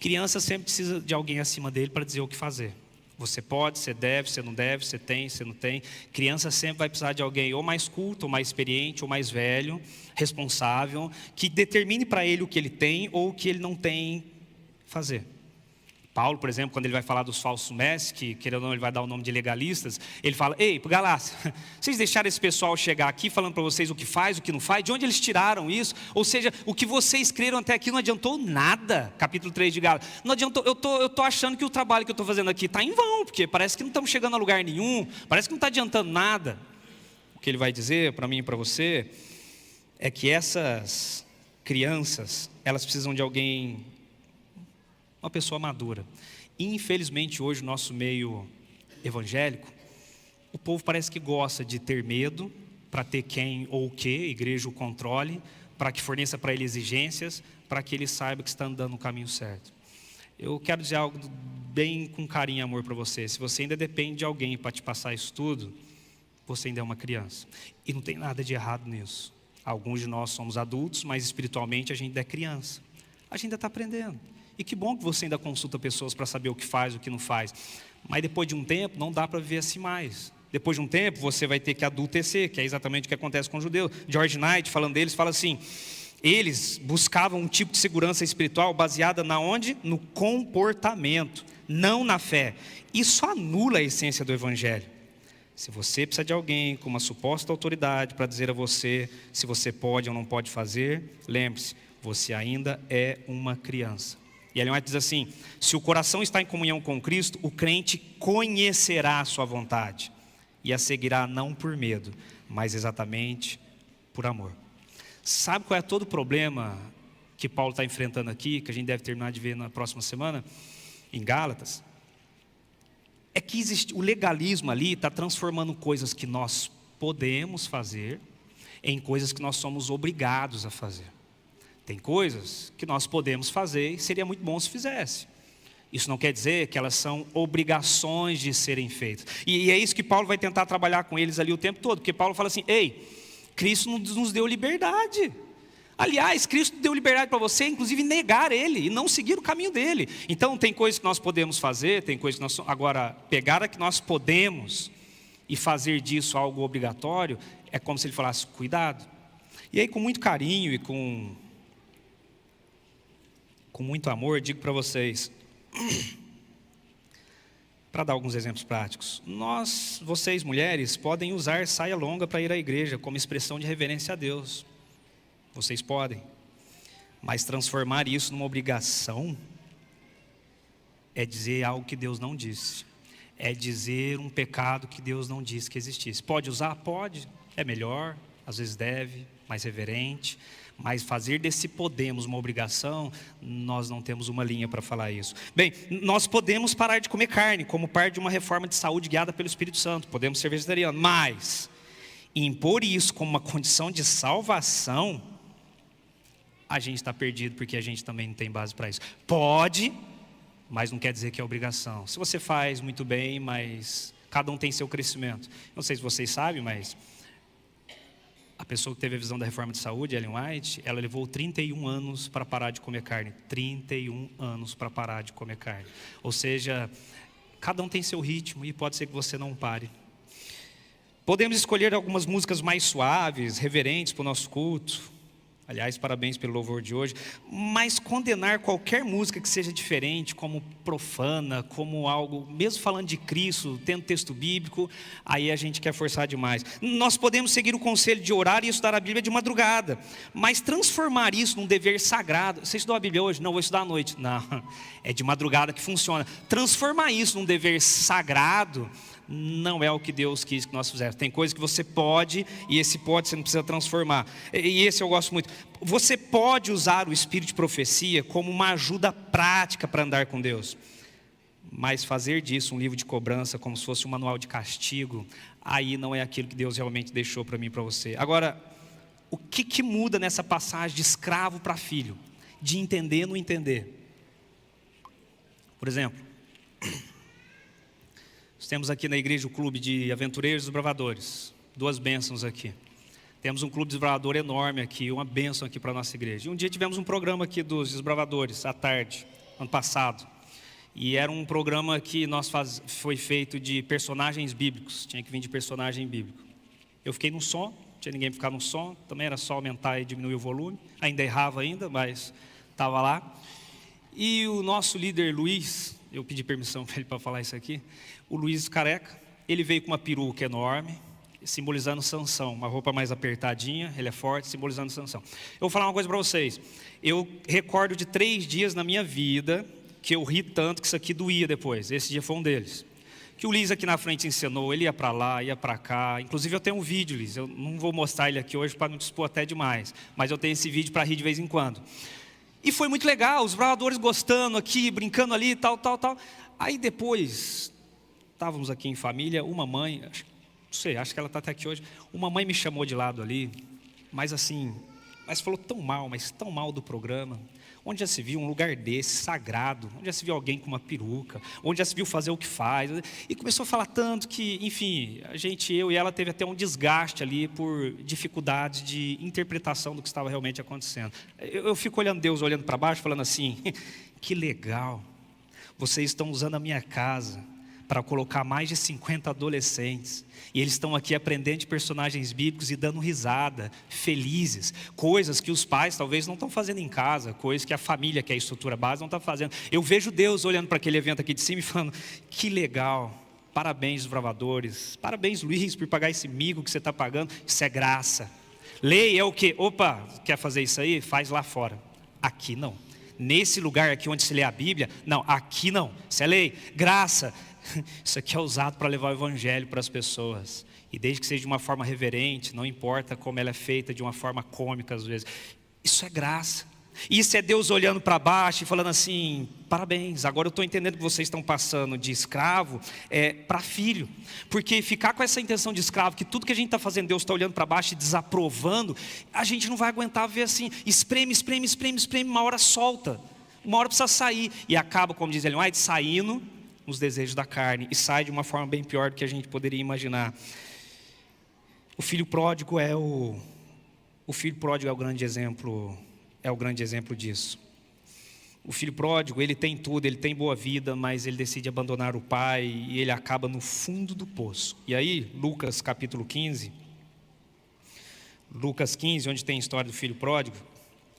criança sempre precisa de alguém acima dele para dizer o que fazer. Você pode, você deve, você não deve, você tem, você não tem. Criança sempre vai precisar de alguém ou mais culto, ou mais experiente, ou mais velho, responsável, que determine para ele o que ele tem ou o que ele não tem fazer. Paulo, por exemplo, quando ele vai falar dos falsos mestres, que querendo ou não ele vai dar o nome de legalistas, ele fala, ei, Galácia, vocês deixaram esse pessoal chegar aqui falando para vocês o que faz, o que não faz, de onde eles tiraram isso? Ou seja, o que vocês creram até aqui não adiantou nada. Capítulo 3 de Gálatas. Não adiantou, eu tô achando que o trabalho que eu estou fazendo aqui está em vão, porque parece que não estamos chegando a lugar nenhum, parece que não está adiantando nada. O que ele vai dizer para mim e para você é que essas crianças elas precisam de alguém, uma pessoa madura. Infelizmente, hoje, no nosso meio evangélico, o povo parece que gosta de ter medo para ter quem ou o que, a igreja o controle, para que forneça para ele exigências, para que ele saiba que está andando no caminho certo. Eu quero dizer algo bem com carinho e amor para você. Se você ainda depende de alguém para te passar isso tudo, você ainda é uma criança. E não tem nada de errado nisso. Alguns de nós somos adultos, mas espiritualmente a gente ainda é criança. A gente ainda está aprendendo. E que bom que você ainda consulta pessoas para saber o que faz, o que não faz. Mas depois de um tempo, não dá para viver assim mais. Depois de um tempo, você vai ter que adultecer, que é exatamente o que acontece com os judeus. George Knight, falando deles, fala assim: eles buscavam um tipo de segurança espiritual baseada na onde? No comportamento, não na fé. Isso anula a essência do evangelho. Se você precisa de alguém com uma suposta autoridade para dizer a você se você pode ou não pode fazer, lembre-se, você ainda é uma criança. E Ellen White diz assim: se o coração está em comunhão com Cristo, o crente conhecerá a sua vontade e a seguirá não por medo, mas exatamente por amor. Sabe qual é todo o problema que Paulo está enfrentando aqui, que a gente deve terminar de ver na próxima semana, em Gálatas? É que o legalismo ali está transformando coisas que nós podemos fazer em coisas que nós somos obrigados a fazer. Tem coisas que nós podemos fazer e seria muito bom se fizesse. Isso não quer dizer que elas são obrigações de serem feitas. E é isso que Paulo vai tentar trabalhar com eles ali o tempo todo. Porque Paulo fala assim: ei, Cristo nos deu liberdade. Aliás, Cristo deu liberdade para você, inclusive negar Ele e não seguir o caminho dEle. Então tem coisas que nós podemos fazer, tem coisas que nós... Agora, pegar a que nós podemos e fazer disso algo obrigatório, é como se ele falasse: cuidado. E aí, com muito carinho e com muito amor, digo para vocês, para dar alguns exemplos práticos, vocês mulheres, podem usar saia longa para ir à igreja como expressão de reverência a Deus. Vocês podem, mas transformar isso numa obrigação é dizer algo que Deus não disse, é dizer um pecado que Deus não disse que existisse. Pode usar? Pode, é melhor, às vezes deve, mais reverente. Mas fazer desse podemos uma obrigação, nós não temos uma linha para falar isso. Bem, nós podemos parar de comer carne, como parte de uma reforma de saúde guiada pelo Espírito Santo. Podemos ser vegetarianos, mas impor isso como uma condição de salvação, a gente está perdido, porque a gente também não tem base para isso. Pode, mas não quer dizer que é obrigação. Se você faz, muito bem, mas cada um tem seu crescimento. Não sei se vocês sabem, mas... a pessoa que teve a visão da reforma de saúde, Ellen White, ela levou 31 anos para parar de comer carne. 31 anos para parar de comer carne. Ou seja, cada um tem seu ritmo e pode ser que você não pare. Podemos escolher algumas músicas mais suaves, reverentes para o nosso culto. Aliás, parabéns pelo louvor de hoje. Mas condenar qualquer música que seja diferente, como profana, como algo, mesmo falando de Cristo, tendo texto bíblico, aí a gente quer forçar demais. Nós podemos seguir o conselho de orar e estudar a Bíblia de madrugada, mas transformar isso num dever sagrado. Você estudou a Bíblia hoje? Não, vou estudar à noite. Não, é de madrugada que funciona. Transformar isso num dever sagrado não é o que Deus quis que nós fizéssemos. Tem coisas que você pode, e esse pode você não precisa transformar. E esse eu gosto muito. Você pode usar o espírito de profecia como uma ajuda prática para andar com Deus. Mas fazer disso um livro de cobrança, como se fosse um manual de castigo, aí não é aquilo que Deus realmente deixou para mim e para você. Agora, o que muda nessa passagem de escravo para filho? De entender não entender. Por exemplo, nós temos aqui na igreja o clube de aventureiros e desbravadores. 2 bênçãos aqui. Temos um clube de desbravador enorme aqui, uma bênção aqui para a nossa igreja. E um dia tivemos um programa aqui dos desbravadores, à tarde, ano passado. E era um programa que foi feito de personagens bíblicos. Tinha que vir de personagem bíblico. Eu fiquei no som, não tinha ninguém para ficar no som. Também era só aumentar e diminuir o volume. Ainda errava ainda, mas estava lá. E o nosso líder Luiz, eu pedi permissão para ele para falar isso aqui. O Luiz careca, ele veio com uma peruca enorme, simbolizando Sansão, uma roupa mais apertadinha, ele é forte, simbolizando Sansão. Eu vou falar uma coisa para vocês. Eu recordo de 3 dias na minha vida que eu ri tanto que isso aqui doía depois. Esse dia foi um deles. Que o Luiz aqui na frente ensinou, ele ia para lá, ia para cá. Inclusive eu tenho um vídeo, Luiz, eu não vou mostrar ele aqui hoje para não te expor até demais, mas eu tenho esse vídeo para rir de vez em quando. E foi muito legal, os bravadores gostando aqui, brincando ali, tal. Aí depois, estávamos aqui em família, uma mãe, não sei, acho que ela está até aqui hoje. Uma mãe me chamou de lado ali, mas falou mas tão mal do programa. Onde já se viu um lugar desse, sagrado? Onde já se viu alguém com uma peruca? Onde já se viu fazer o que faz? E começou a falar tanto que, enfim, eu e ela teve até um desgaste ali por dificuldade de interpretação do que estava realmente acontecendo. Eu fico olhando Deus, olhando para baixo, falando assim, que legal, vocês estão usando a minha casa para colocar mais de 50 adolescentes, e eles estão aqui aprendendo de personagens bíblicos e dando risada, felizes, coisas que os pais talvez não estão fazendo em casa, coisas que a família, que é a estrutura base, não está fazendo. Eu vejo Deus olhando para aquele evento aqui de cima e falando, que legal, parabéns bravadores, parabéns Luiz por pagar esse mico que você está pagando, isso é graça. Lei é o quê? Opa, quer fazer isso aí? Faz lá fora, aqui não. Nesse lugar aqui onde se lê a Bíblia, não, aqui não, isso é lei, graça. Isso aqui é usado para levar o evangelho para as pessoas. E desde que seja de uma forma reverente, não importa como ela é feita, de uma forma cômica às vezes. Isso é graça. Isso é Deus olhando para baixo e falando assim, parabéns, agora eu estou entendendo que vocês estão passando de escravo para filho. Porque ficar com essa intenção de escravo, que tudo que a gente está fazendo, Deus está olhando para baixo e desaprovando, a gente não vai aguentar ver assim, espreme, uma hora solta. Uma hora precisa sair. E acaba, como diz Ellen White, saindo nos desejos da carne, e sai de uma forma bem pior do que a gente poderia imaginar. O filho pródigo é o grande exemplo, disso. O filho pródigo, ele tem tudo, ele tem boa vida, mas ele decide abandonar o pai e ele acaba no fundo do poço. E aí, Lucas capítulo 15, onde tem a história do filho pródigo,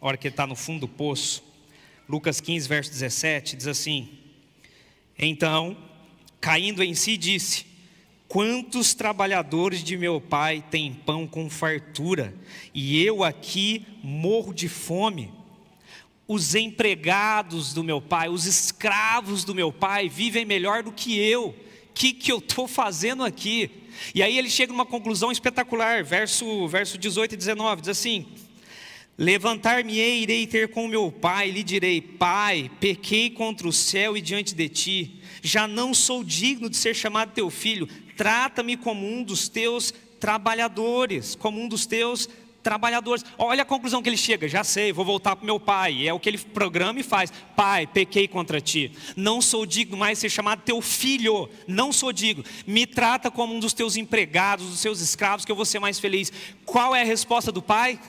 a hora que ele está no fundo do poço, Lucas 15, verso 17, diz assim: então, caindo em si, disse: quantos trabalhadores de meu pai têm pão com fartura, e eu aqui morro de fome? Os empregados do meu pai, os escravos do meu pai vivem melhor do que eu. O que eu estou fazendo aqui? E aí ele chega numa conclusão espetacular, verso 18 e 19, diz assim: levantar-me-ei, irei ter com meu pai, lhe direi: pai, pequei contra o céu e diante de ti, já não sou digno de ser chamado teu filho, trata-me como um dos teus trabalhadores, Olha a conclusão que ele chega: já sei, vou voltar para o meu pai. É o que ele programa e faz: pai, pequei contra ti, não sou digno mais de ser chamado teu filho, não sou digno, me trata como um dos teus empregados, dos teus escravos, que eu vou ser mais feliz. Qual é a resposta do pai?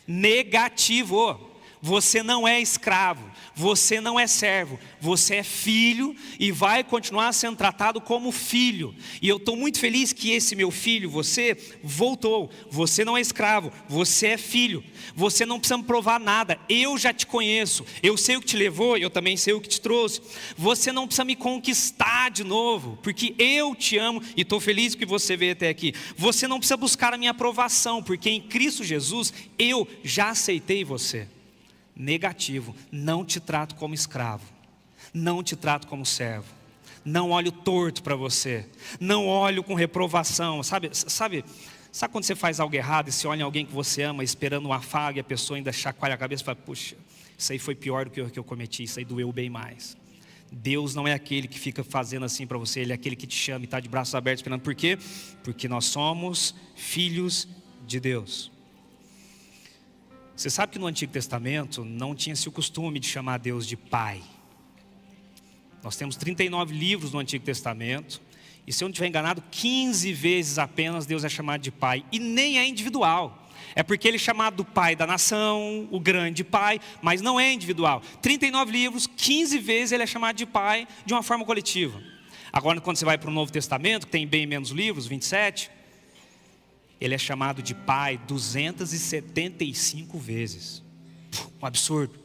Negativo. Você não é escravo, você não é servo, você é filho e vai continuar sendo tratado como filho. E eu estou muito feliz que esse meu filho, você, voltou. Você não é escravo, você é filho. Você não precisa me provar nada, eu já te conheço, eu sei o que te levou, eu também sei o que te trouxe. Você não precisa me conquistar de novo, porque eu te amo e estou feliz que você veio até aqui. Você não precisa buscar a minha aprovação, porque em Cristo Jesus eu já aceitei você. Negativo, não te trato como escravo, não te trato como servo, não olho torto para você, não olho com reprovação. Sabe quando você faz algo errado e você olha em alguém que você ama esperando um afago e a pessoa ainda chacoalha a cabeça e fala: puxa, isso aí foi pior do que o que eu cometi, isso aí doeu bem mais. Deus não é aquele que fica fazendo assim para você, Ele é aquele que te chama e está de braços abertos esperando. Por quê? Porque nós somos filhos de Deus. Você sabe que no Antigo Testamento não tinha-se o costume de chamar Deus de Pai. Nós temos 39 livros no Antigo Testamento, e se eu não estiver enganado, 15 vezes apenas Deus é chamado de Pai, e nem é individual. É porque Ele é chamado do Pai da nação, o grande Pai, mas não é individual. 39 livros, 15 vezes Ele é chamado de Pai de uma forma coletiva. Agora, quando você vai para o Novo Testamento, que tem bem menos livros, 27... Ele é chamado de pai 275 vezes. Um absurdo.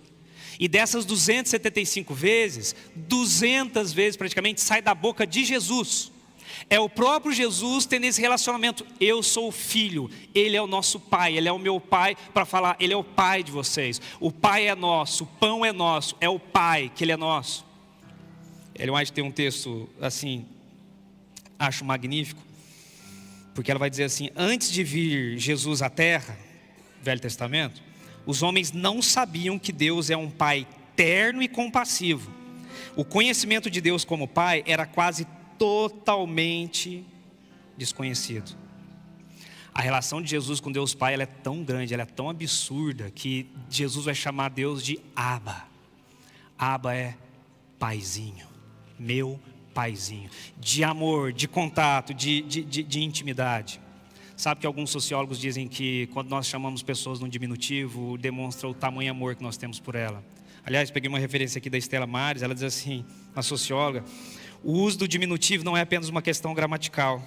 E dessas 275 vezes, 200 vezes praticamente sai da boca de Jesus. É o próprio Jesus tendo esse relacionamento: eu sou o filho, Ele é o nosso pai, Ele é o meu pai, para falar, Ele é o pai de vocês. O pai é nosso, o pão é nosso, é o pai que Ele é nosso. Ellen White tem um texto assim, acho magnífico, porque ela vai dizer assim: antes de vir Jesus à terra, Velho Testamento, Os homens não sabiam que Deus é um Pai terno e compassivo. O conhecimento de Deus como Pai era quase totalmente desconhecido. A relação de Jesus com Deus Pai, ela é tão grande, ela é tão absurda, que Jesus vai chamar Deus de Abba. Abba é paizinho, meu paizinho, de amor, de contato, de intimidade. Sabe que alguns sociólogos dizem que quando nós chamamos pessoas no diminutivo, demonstra o tamanho amor que nós temos por ela. Aliás, peguei uma referência aqui da Estela Mares, ela diz assim, uma socióloga: o uso do diminutivo não é apenas uma questão gramatical,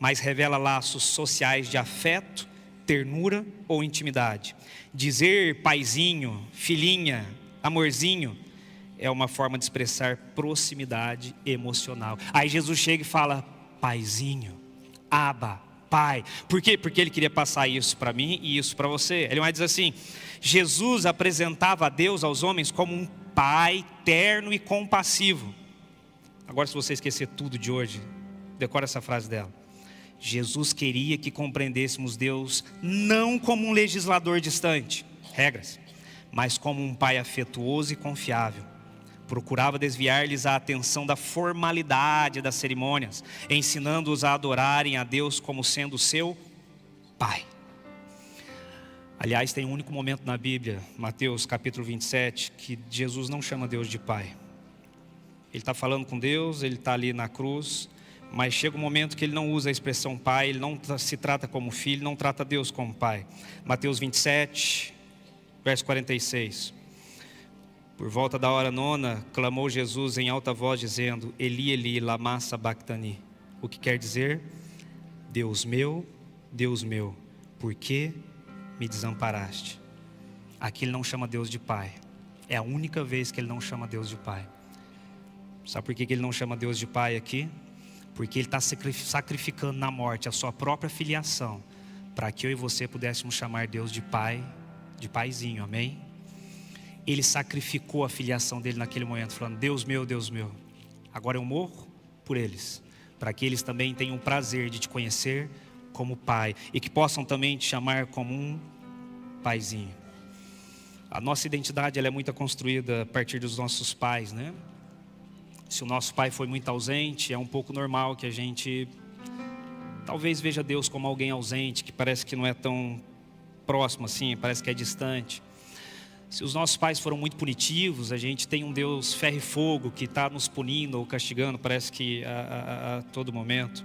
mas revela laços sociais de afeto, ternura ou intimidade. Dizer paizinho, filhinha, amorzinho, é uma forma de expressar proximidade emocional. Aí Jesus chega e fala: paizinho, Abba, Pai. Por quê? Porque ele queria passar isso para mim e isso para você. Ele vai dizer assim: Jesus apresentava a Deus aos homens como um Pai terno e compassivo. Agora, se você esquecer tudo de hoje, decora essa frase dela. Jesus queria que compreendêssemos Deus não como um legislador distante, regras, mas como um Pai afetuoso e confiável. Procurava desviar-lhes a atenção da formalidade das cerimônias, ensinando-os a adorarem a Deus como sendo seu Pai. Aliás, tem um único momento na Bíblia, Mateus capítulo 27, que Jesus não chama Deus de Pai. Ele está falando com Deus, ele está ali na cruz, mas chega um momento que ele não usa a expressão Pai, ele não se trata como filho, não trata Deus como Pai. Mateus 27, verso 46. Por volta da hora 9, clamou Jesus em alta voz, dizendo: Eli, Eli, lama sabachthani. O que quer dizer: Deus meu, por que me desamparaste? Aqui ele não chama Deus de Pai. É a única vez que ele não chama Deus de Pai. Sabe por que ele não chama Deus de Pai aqui? Porque ele está sacrificando na morte a sua própria filiação, para que eu e você pudéssemos chamar Deus de Pai, de paizinho, amém? Ele sacrificou a filiação dele naquele momento, falando: Deus meu, agora eu morro por eles, para que eles também tenham o prazer de te conhecer como Pai, e que possam também te chamar como um paizinho. A nossa identidade, ela é muito construída a partir dos nossos pais, né? Se o nosso pai foi muito ausente, é um pouco normal que a gente talvez veja Deus como alguém ausente, que parece que não é tão próximo assim, parece que é distante. Se os nossos pais foram muito punitivos, a gente tem um Deus ferro e fogo que está nos punindo ou castigando, parece que a todo momento.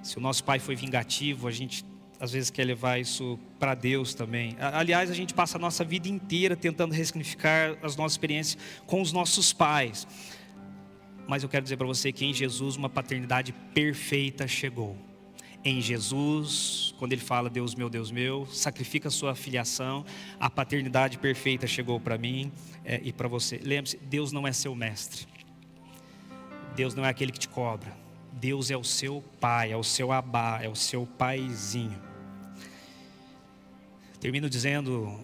Se o nosso pai foi vingativo, a gente às vezes quer levar isso para Deus também. Aliás, a gente passa a nossa vida inteira tentando ressignificar as nossas experiências com os nossos pais. Mas eu quero dizer para você que em Jesus uma paternidade perfeita chegou. Em Jesus, quando ele fala Deus meu, sacrifica a sua filiação, a paternidade perfeita chegou para mim e para você. Lembre-se, Deus não é seu mestre. Deus não é aquele que te cobra. Deus é o seu pai, é o seu abá, é o seu paizinho. Termino dizendo: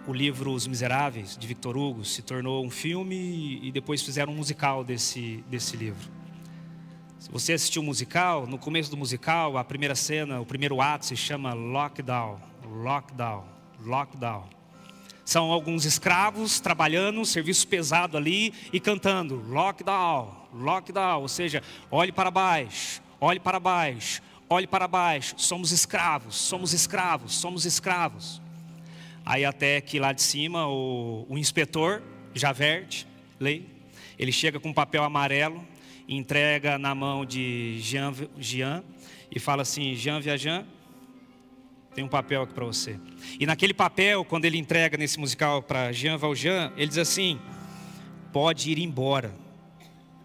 o livro Os Miseráveis, de Victor Hugo, se tornou um filme e depois fizeram um musical desse livro. Se você assistiu o musical, no começo do musical, a primeira cena, o primeiro ato se chama Lockdown. São alguns escravos trabalhando, um serviço pesado ali e cantando Lockdown, ou seja, olhe para baixo, somos escravos. Aí até que lá de cima o inspetor, Javert, ele chega com um papel amarelo, entrega na mão de Jean e fala assim: Jean Valjean, tem um papel aqui para você. E naquele papel, quando ele entrega nesse musical para Jean Valjean, ele diz assim: pode ir embora,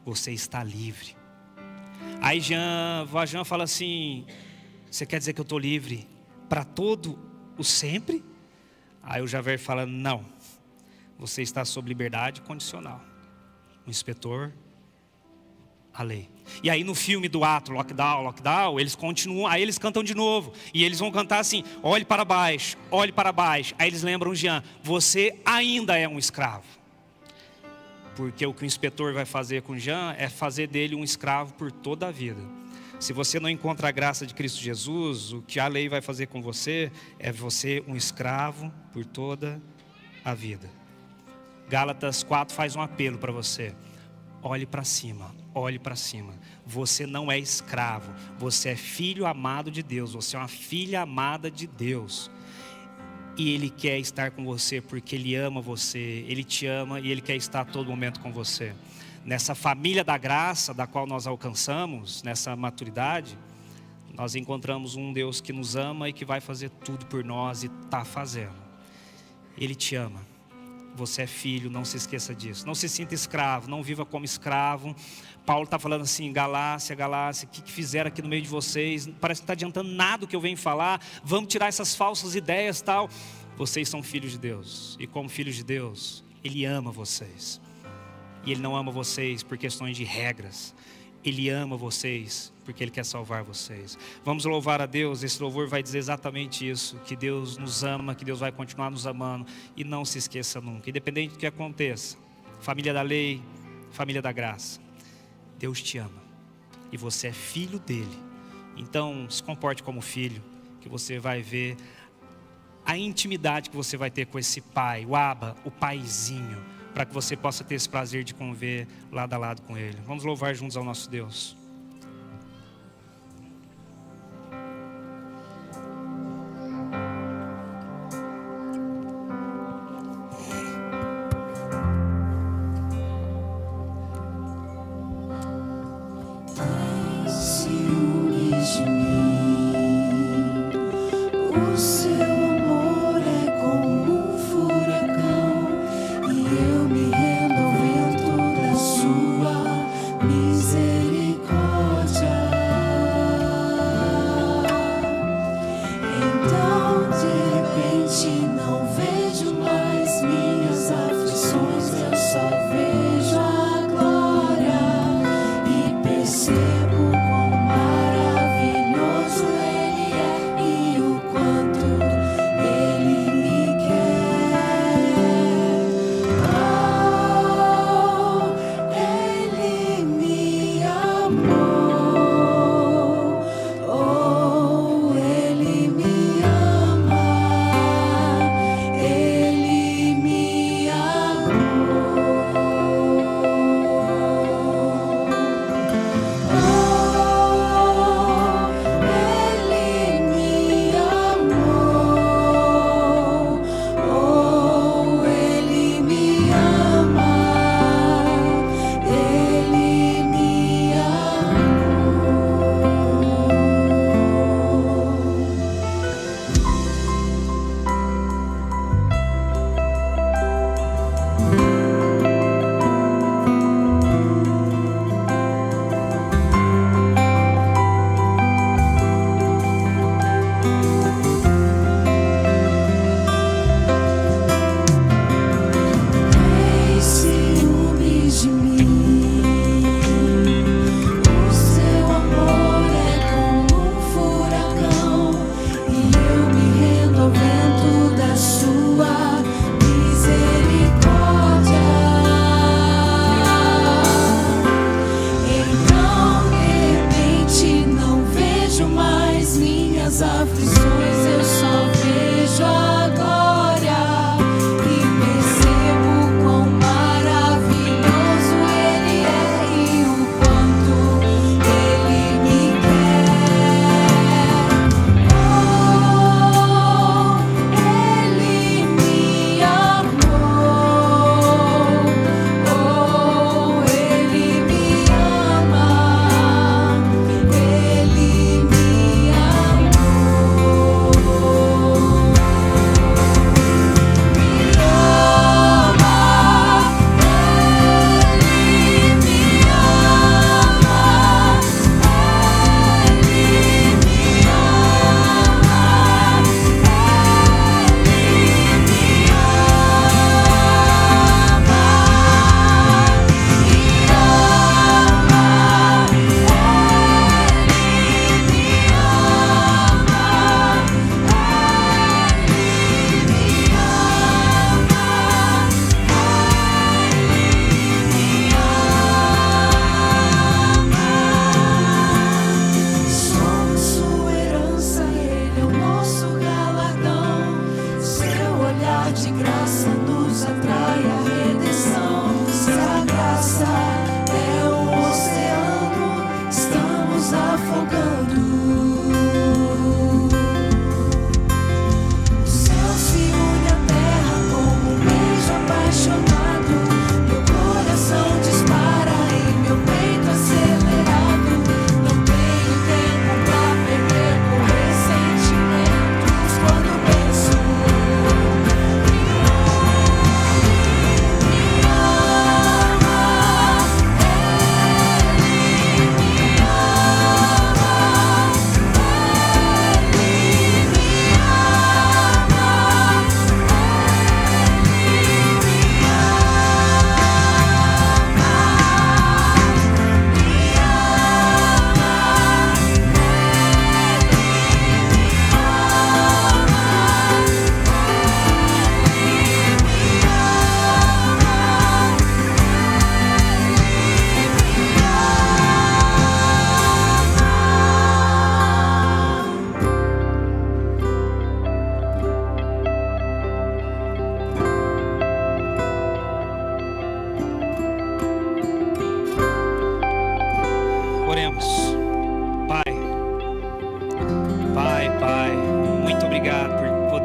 você está livre. Aí Jean Valjean fala assim: você quer dizer que eu estou livre para todo o sempre? Aí o Javert fala: não, você está sob liberdade condicional. O inspetor, a lei. E aí no filme do ato Lockdown, eles continuam, aí eles cantam de novo. E eles vão cantar assim: olhe para baixo. Aí eles lembram Jean: você ainda é um escravo. Porque o que o inspetor vai fazer com Jean é fazer dele um escravo por toda a vida. Se você não encontra a graça de Cristo Jesus, o que a lei vai fazer com você é você um escravo por toda a vida. Gálatas 4 faz um apelo para você. Olhe para cima, olhe para cima. Você não é escravo, você é filho amado de Deus, você é uma filha amada de Deus. E Ele quer estar com você porque Ele ama você, Ele te ama e Ele quer estar a todo momento com você. Nessa família da graça, da qual nós alcançamos, nessa maturidade, nós encontramos um Deus que nos ama e que vai fazer tudo por nós e está fazendo. Ele te ama. Você é filho, não se esqueça disso. Não se sinta escravo, não viva como escravo. Paulo está falando assim, Galácia, o que fizeram aqui no meio de vocês? Parece que não está adiantando nada o que eu venho falar. Vamos tirar essas falsas ideias e tal. Vocês são filhos de Deus. E como filhos de Deus, Ele ama vocês. E Ele não ama vocês por questões de regras. Ele ama vocês porque Ele quer salvar vocês. Vamos louvar a Deus. Esse louvor vai dizer exatamente isso, que Deus nos ama, que Deus vai continuar nos amando. E não se esqueça nunca, independente do que aconteça, família da lei, família da graça, Deus te ama e você é filho dele. Então se comporte como filho, que você vai ver a intimidade que você vai ter com esse pai, o Abba, o paizinho, para que você possa ter esse prazer de conviver lado a lado com Ele. Vamos louvar juntos ao nosso Deus. Misericórdia.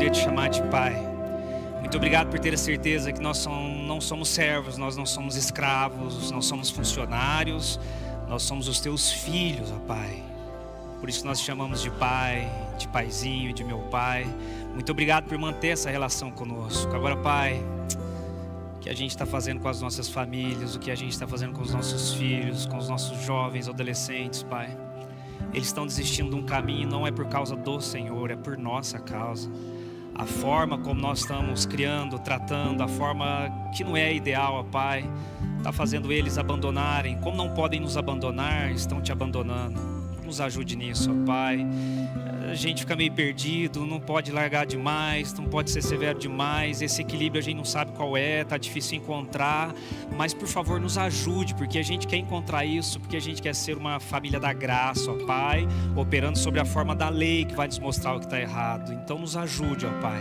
poder te chamar de Pai. Muito obrigado por ter a certeza que nós não somos servos, nós não somos escravos, não somos funcionários, nós somos os teus filhos, ó Pai. Por isso nós te chamamos de Pai, de Paizinho, de meu Pai. Muito obrigado por manter essa relação conosco. Agora, Pai, o que a gente está fazendo com as nossas famílias, o que a gente está fazendo com os nossos filhos, com os nossos jovens, adolescentes, Pai. Eles estão desistindo de um caminho, não é por causa do Senhor, é por nossa causa. A forma como nós estamos criando, tratando, a forma que não é ideal, ó Pai, está fazendo eles abandonarem. Como não podem nos abandonar, estão te abandonando. Nos ajude nisso, ó Pai. A gente fica meio perdido, não pode largar demais, não pode ser severo demais. Esse equilíbrio a gente não sabe qual é, tá difícil encontrar. Mas por favor nos ajude, porque a gente quer encontrar isso, porque a gente quer ser uma família da graça, ó Pai, operando sobre a forma da lei que vai nos mostrar o que está errado. Então nos ajude, ó Pai.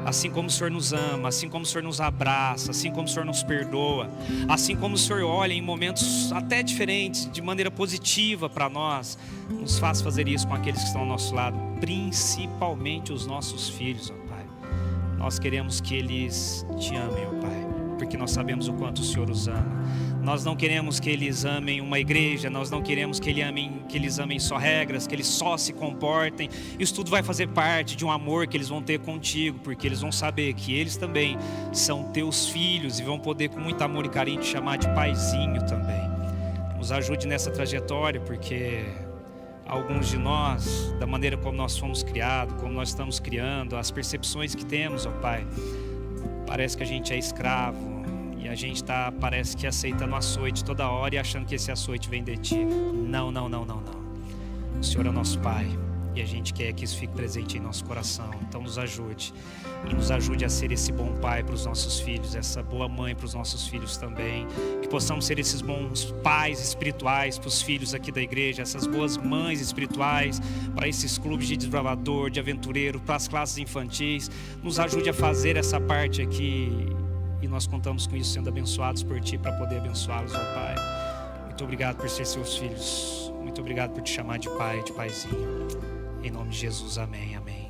Assim como o Senhor nos ama, assim como o Senhor nos abraça, assim como o Senhor nos perdoa, assim como o Senhor olha em momentos até diferentes, de maneira positiva para nós, nos faz fazer isso com aqueles que estão ao nosso lado, principalmente os nossos filhos, ó Pai. Nós queremos que eles te amem, ó Pai, porque nós sabemos o quanto o Senhor os ama. Nós não queremos que eles amem uma igreja, nós não queremos que eles amem só regras, que eles só se comportem. Isso tudo vai fazer parte de um amor que eles vão ter contigo, porque eles vão saber que eles também são teus filhos e vão poder com muito amor e carinho te chamar de paizinho também. Nos ajude nessa trajetória, porque alguns de nós, da maneira como nós fomos criados, como nós estamos criando, as percepções que temos, ó Pai, parece que a gente é escravo. E a gente está, parece que aceitando açoite toda hora e achando que esse açoite vem de ti. Não. O Senhor é o nosso Pai e a gente quer que isso fique presente em nosso coração. Então nos ajude. E nos ajude a ser esse bom pai para os nossos filhos, essa boa mãe para os nossos filhos também. Que possamos ser esses bons pais espirituais para os filhos aqui da igreja, essas boas mães espirituais para esses clubes de desbravador, de aventureiro, para as classes infantis. Nos ajude a fazer essa parte aqui. E nós contamos com isso, sendo abençoados por Ti, para poder abençoá-los, ó Pai. Muito obrigado por ser seus filhos. Muito obrigado por te chamar de Pai, de Paizinho. Em nome de Jesus, amém, amém.